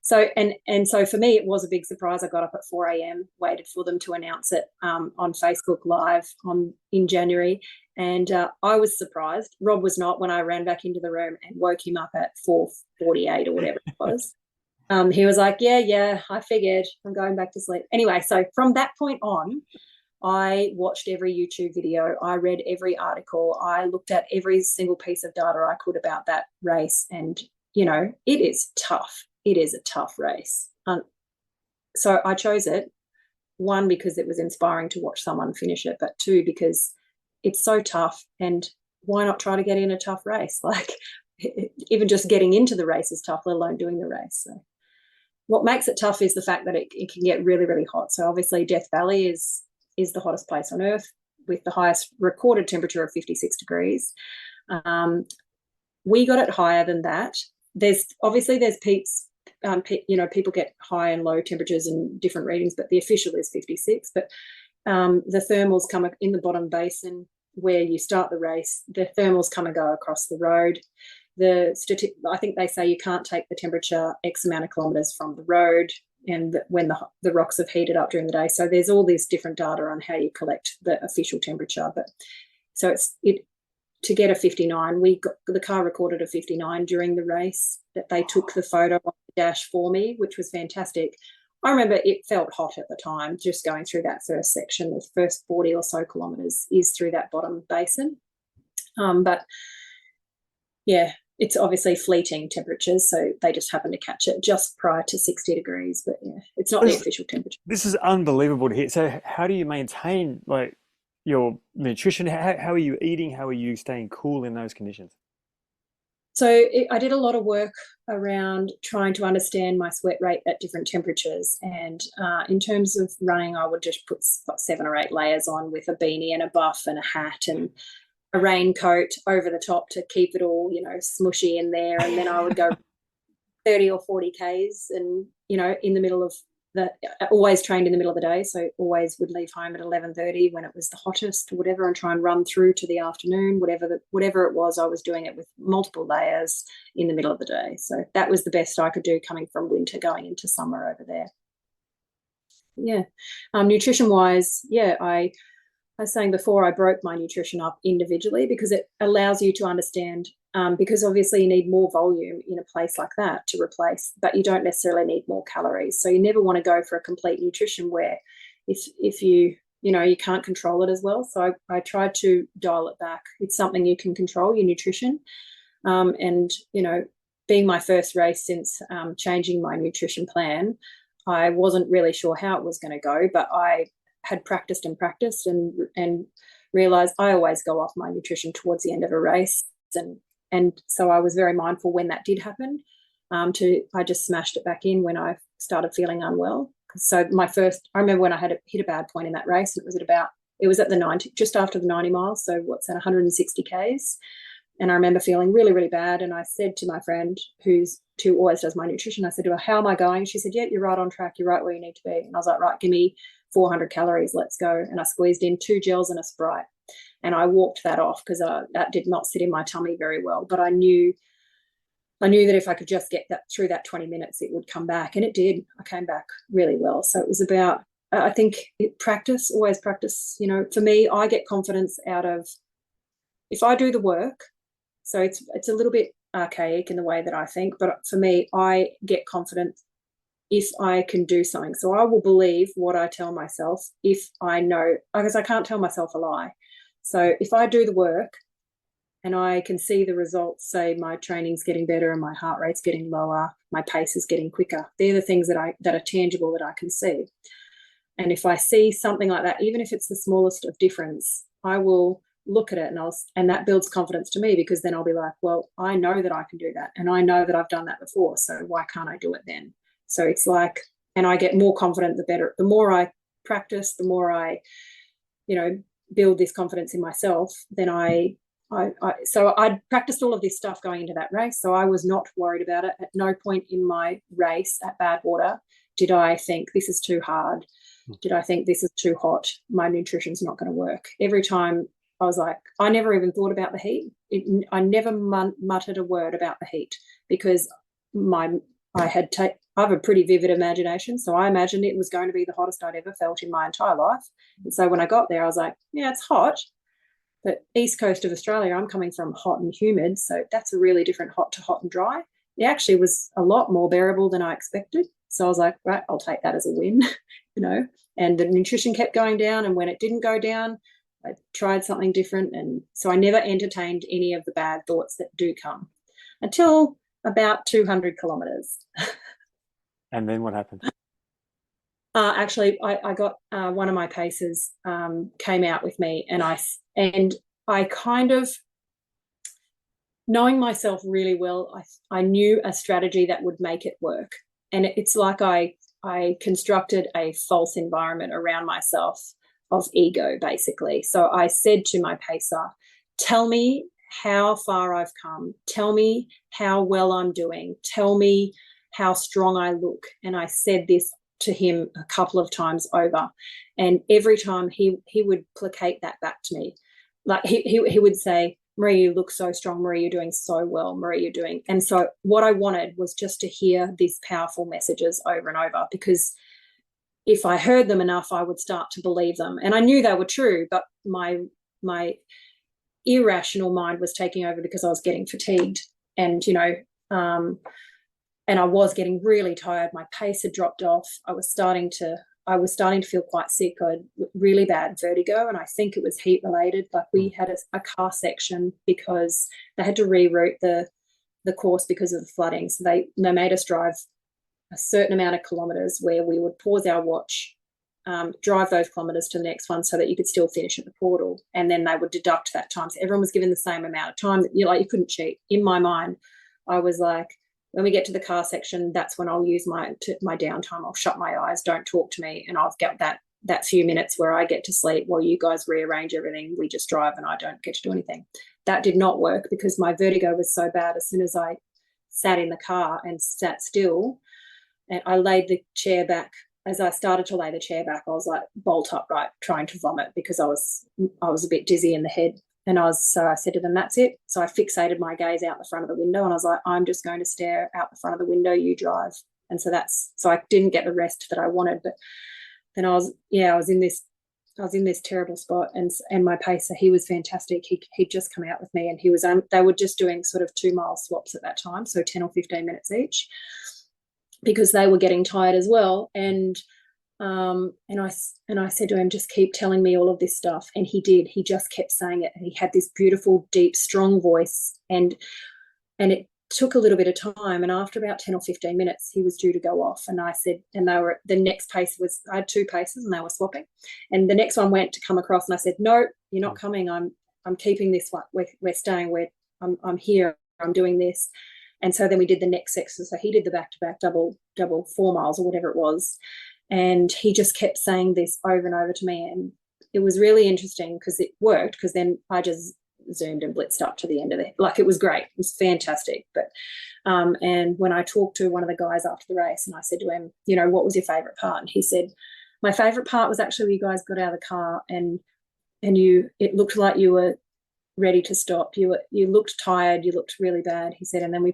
So, and so for me, it was a big surprise. I got up at 4 a.m., waited for them to announce it on Facebook Live in January. And I was surprised. Rob was not, when I ran back into the room and woke him up at 4:48 or whatever it was. He was like, yeah, I figured, I'm going back to sleep. Anyway, so from that point on, I watched every YouTube video. I read every article. I looked at every single piece of data I could about that race. And, you know, it is tough. It is a tough race. So I chose it, one, because it was inspiring to watch someone finish it, but two, because it's so tough. And why not try to get in a tough race? Like, even just getting into the race is tough, let alone doing the race. So what makes it tough is the fact that it can get really, really hot. So obviously Death Valley is the hottest place on earth, with the highest recorded temperature of 56 degrees. We got it higher than that. There's peaks, you know, people get high and low temperatures and different readings, but the official is 56. But the thermals come in the bottom basin where you start the race. The thermals come and go across the road. I think they say you can't take the temperature X amount of kilometres from the road, and when the rocks have heated up during the day. So there's all this different data on how you collect the official temperature. But so to get a 59, the car recorded a 59 during the race, that they took the photo on the dash for me, which was fantastic. I remember it felt hot at the time, just going through that first section. The first 40 or so kilometres is through that bottom basin. But yeah, it's obviously fleeting temperatures, so they just happen to catch it just prior to 60 degrees. But yeah, it's not the official temperature. This is unbelievable to hear. So how do you maintain like your nutrition? How are you eating? How are you staying cool in those conditions? So I did a lot of work around trying to understand my sweat rate at different temperatures. And in terms of running, I would just put 7 or 8 layers on with a beanie and a buff and a hat and a raincoat over the top to keep it all, you know, smushy in there. And then I would go 30 or 40 Ks and, you know, in the middle of always trained in the middle of the day. So always would leave home at 11:30 when it was the hottest or whatever, and try and run through to the afternoon, whatever it was. I was doing it with multiple layers in the middle of the day. So that was the best I could do coming from winter going into summer over there. Yeah. Nutrition wise, yeah, I was saying before, I broke my nutrition up individually because it allows you to understand, because obviously you need more volume in a place like that to replace, but you don't necessarily need more calories. So you never want to go for a complete nutrition where if you can't control it as well. So I tried to dial it back. It's something you can control, your nutrition. And, you know, being my first race since changing my nutrition plan, I wasn't really sure how it was going to go, but I had practiced and realized I always go off my nutrition towards the end of a race. And so I was very mindful when that did happen. I just smashed it back in when I started feeling unwell. So I remember when I had hit a bad point in that race, and it was at the 90, just after the 90 miles. So what's that, 160 Ks. And I remember feeling really, really bad. And I said to my friend who always does my nutrition, I said to her, how am I going? She said, yeah, you're right on track. You're right where you need to be. And I was like, right, give me 400 calories. Let's go. And I squeezed in 2 gels and a Sprite. And I walked that off because that did not sit in my tummy very well. But I knew that if I could just get that through that 20 minutes, it would come back. And it did. I came back really well. So it was about, I think, always practice. You know, for me, I get confidence out of, if I do the work, So it's a little bit archaic in the way that I think, but for me, I get confident if I can do something. So I will believe what I tell myself if I know, because I can't tell myself a lie. So if I do the work and I can see the results, say my training's getting better and my heart rate's getting lower, my pace is getting quicker, they're the things that are tangible that I can see. And if I see something like that, even if it's the smallest of difference, I will look at it and that builds confidence to me, because then I'll be like, well, I know that I can do that, and I know that I've done that before, so why can't I do it then? So it's like, and I get more confident the better. The more I practice, the more I, build this confidence in myself, then so I practiced all of this stuff going into that race. So I was not worried about it. At no point in my race at Badwater did I think this is too hard. Did I think this is too hot? My nutrition's not going to work. Every time I was like, I never even thought about the heat. I never muttered a word about the heat, because I have a pretty vivid imagination, so I imagined it was going to be the hottest I'd ever felt in my entire life. And so when I got there, I was like, yeah, it's hot, but east coast of Australia, I'm coming from hot and humid, so that's a really different hot to hot and dry. It actually was a lot more bearable than I expected. So I was like, right, I'll take that as a win, And the nutrition kept going down, and when it didn't go down, I tried something different. And so I never entertained any of the bad thoughts that do come until about 200 kilometers. And then what happened? Actually, I got one of my pacers came out with me, and I kind of, knowing myself really well, I knew a strategy that would make it work. And it's like I constructed a false environment around myself of ego, basically. So I said to my pacer, tell me how far I've come. Tell me how well I'm doing. Tell me how strong I look. And I said this to him a couple of times over. And every time he would placate that back to me. Like he would say, Maree, you look so strong. Maree, you're doing so well. Maree, you're doing. And so what I wanted was just to hear these powerful messages over and over, because if I heard them enough, I would start to believe them. And I knew they were true, but my irrational mind was taking over, because I was getting fatigued, and and I was getting really tired. My pace had dropped off. I was starting to feel quite sick. I had really bad vertigo, and I think it was heat related. Like, we had a car section because they had to reroute the course because of the flooding. So they made us drive a certain amount of kilometres where we would pause our watch, drive those kilometres to the next one, so that you could still finish at the portal, and then they would deduct that time. So everyone was given the same amount of time. That you couldn't cheat. In my mind, I was like, when we get to the car section, that's when I'll use my downtime. I'll shut my eyes, don't talk to me, and I've got that few minutes where I get to sleep while you guys rearrange everything. We just drive and I don't get to do anything. That did not work, because my vertigo was so bad. As soon as I sat in the car and sat still, and I laid the chair back, as I started to lay the chair back, I was like bolt upright, trying to vomit, because I was a bit dizzy in the head. And so I said to them, that's it. So I fixated my gaze out the front of the window, and I was like, I'm just going to stare out the front of the window, you drive. And so I didn't get the rest that I wanted. But then I was in this terrible spot, and my pacer, he was fantastic. He'd just come out with me, and they were just doing sort of 2-mile swaps at that time, so 10 or 15 minutes each, because they were getting tired as well. And I said to him, just keep telling me all of this stuff. And he did. He just kept saying it. And he had this beautiful, deep, strong voice. And it took a little bit of time. And after about 10 or 15 minutes, he was due to go off. And I said, and the next pace was, I had 2 paces and they were swapping. And the next one went to come across, and I said, no, you're not coming. I'm keeping this one. We're staying. I'm here. I'm doing this. And so then we did the next section. So he did the back-to-back double 4 miles or whatever it was. And he just kept saying this over and over to me. And it was really interesting, because it worked, because then I just zoomed and blitzed up to the end of it. Like, it was great. It was fantastic. But and when I talked to one of the guys after the race, and I said to him, what was your favourite part? And he said, my favourite part was actually when you guys got out of the car and it looked like you were ready to stop. You looked tired. You looked really bad. He said, and then we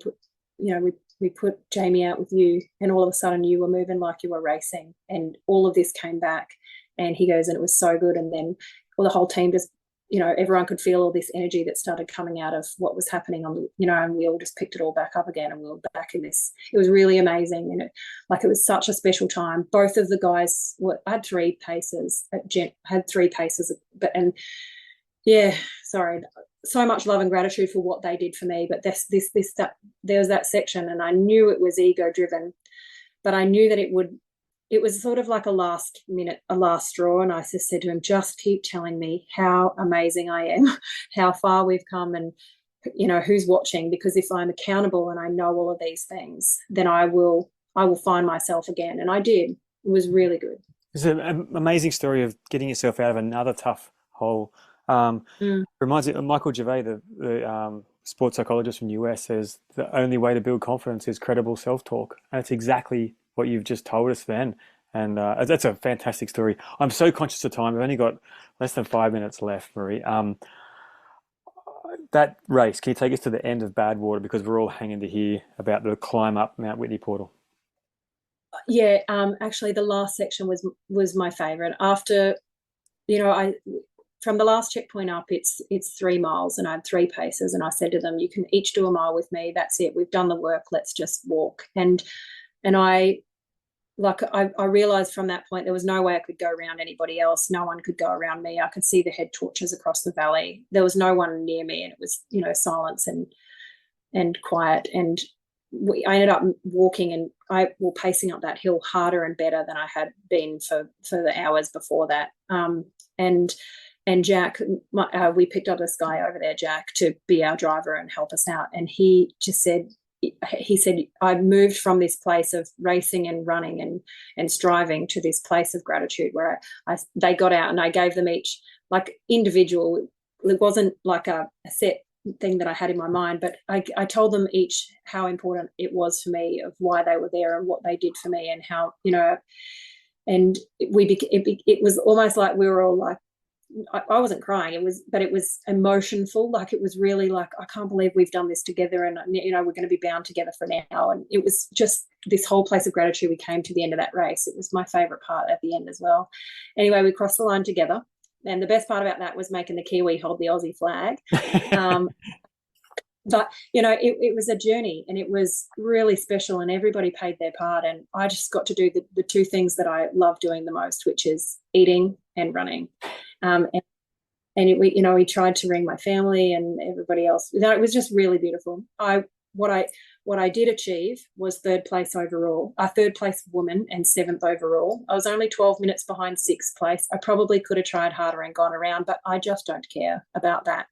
put Jamie out with you, and all of a sudden you were moving like you were racing, and all of this came back. And he goes, and it was so good. And then the whole team just everyone could feel all this energy that started coming out of what was happening and we all just picked it all back up again, and we were back in this. It was really amazing, and it was such a special time. Both of the guys I had three paces, sorry, so much love and gratitude for what they did for me. But there was that section, and I knew it was ego driven, but I knew that it was sort of like a last straw. And I just said to him, just keep telling me how amazing I am, how far we've come, and, who's watching. Because if I'm accountable and I know all of these things, then I will find myself again. And I did. It was really good. It's an amazing story of getting yourself out of another tough hole. Reminds me of Michael Gervais, the sports psychologist from the US, says the only way to build confidence is credible self-talk. And it's exactly what you've just told us then. And that's a fantastic story. I'm so conscious of time. I've only got less than 5 minutes left, Maree. That race, can you take us to the end of Badwater, because we're all hanging to hear about the climb up Mount Whitney Portal? Yeah, actually the last section was my favorite. After, from the last checkpoint up, it's 3 miles, and I had 3 paces, and I said to them, you can each do a mile with me. That's it. We've done the work. Let's just walk. And I realized from that point there was no way I could go around anybody else. No one could go around me. I could see the head torches across the valley. There was no one near me, and it was, silence and quiet. And I ended up walking and pacing up that hill harder and better than I had been for the hours before that. And Jack, we picked up this guy over there, Jack, to be our driver and help us out. And he said, I moved from this place of racing and running and striving to this place of gratitude, where they got out and I gave them each, like, individual. It wasn't like a set thing that I had in my mind, but I told them each how important it was for me, of why they were there and what they did for me, and how, and it was almost like we were all like, I wasn't crying. It was emotionful. Like, it was really like, I can't believe we've done this together, and we're going to be bound together for now. And it was just this whole place of gratitude. We came to the end of that race. It was my favorite part at the end as well. Anyway, we crossed the line together, and the best part about that was making the Kiwi hold the Aussie flag. But it was a journey, and it was really special, and everybody paid their part, and I just got to do the 2 things that I love doing the most, which is eating and running. We tried to ring my family and everybody else. It was just really beautiful. What I did achieve was 3rd place overall, 3rd place woman, and 7th overall. I was only 12 minutes behind 6th place. I probably could have tried harder and gone around, but I just don't care about that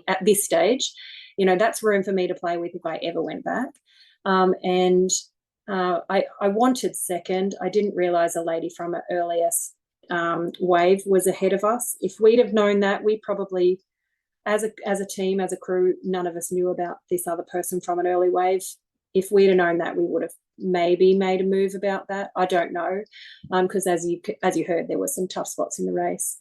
at this stage. That's room for me to play with if I ever went back. I wanted 2nd. I didn't realize a lady from an earlier wave was ahead of us. If we'd have known that, we probably, as a team, as a crew, none of us knew about this other person from an early wave. If we'd have known that, we would have maybe made a move about that. I don't know, because as you heard, there were some tough spots in the race.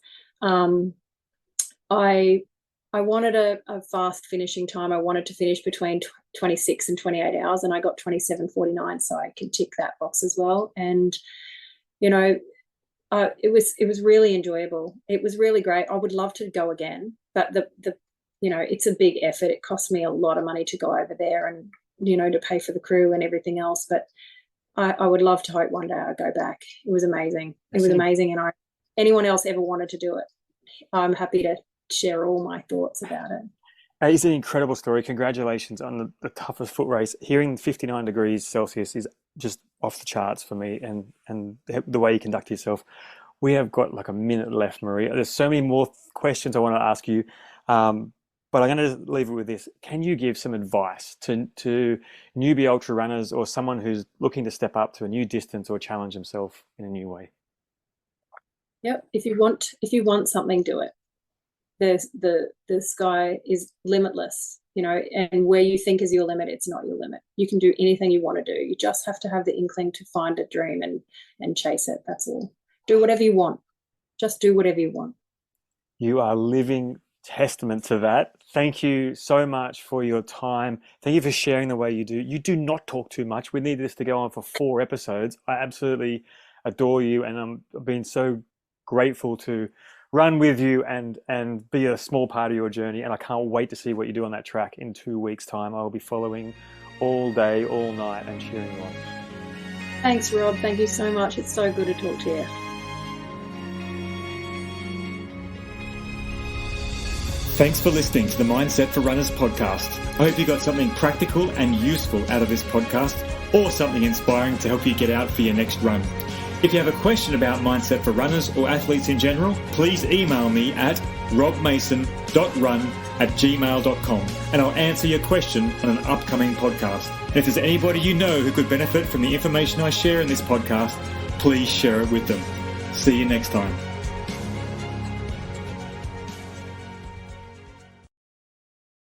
I wanted a fast finishing time. I wanted to finish between 26 and 28 hours, and I got 27:49, so I can tick that box as well. And it was really enjoyable. It was really great. I would love to go again, but it's a big effort. It cost me a lot of money to go over there, and to pay for the crew and everything else. But I would love to hope one day I'd go back. It was amazing. It was amazing, and anyone else ever wanted to do it, I'm happy to share all my thoughts about it. It's an incredible story. Congratulations on the toughest foot race. Hearing 59 degrees Celsius is just off the charts for me, and the way you conduct yourself. We have got like a minute left, Maree. There's so many more questions I want to ask you, but I'm going to leave it with this. Can you give some advice to newbie ultra runners, or someone who's looking to step up to a new distance or challenge themselves in a new way? Yep. If you want something, do it. The sky is limitless, and where you think is your limit, it's not your limit. You can do anything you want to do. You just have to have the inkling to find a dream and chase it. That's all. Do whatever you want. Just do whatever you want. You are living testament to that. Thank you so much for your time. Thank you for sharing the way you do. You do not talk too much. We need this to go on for 4 episodes. I absolutely adore you, and I've been so grateful to run with you and be a small part of your journey. And I can't wait to see what you do on that track in 2 weeks' time. I will be following all day, all night, and cheering you on. Thanks, Rob. Thank you so much. It's so good to talk to you. Thanks for listening to the Mindset for Runners podcast. I hope you got something practical and useful out of this podcast, or something inspiring to help you get out for your next run. If you have a question about Mindset for Runners or athletes in general, please email me at robmason.run@gmail.com and I'll answer your question on an upcoming podcast. And if there's anybody you know who could benefit from the information I share in this podcast, please share it with them. See you next time.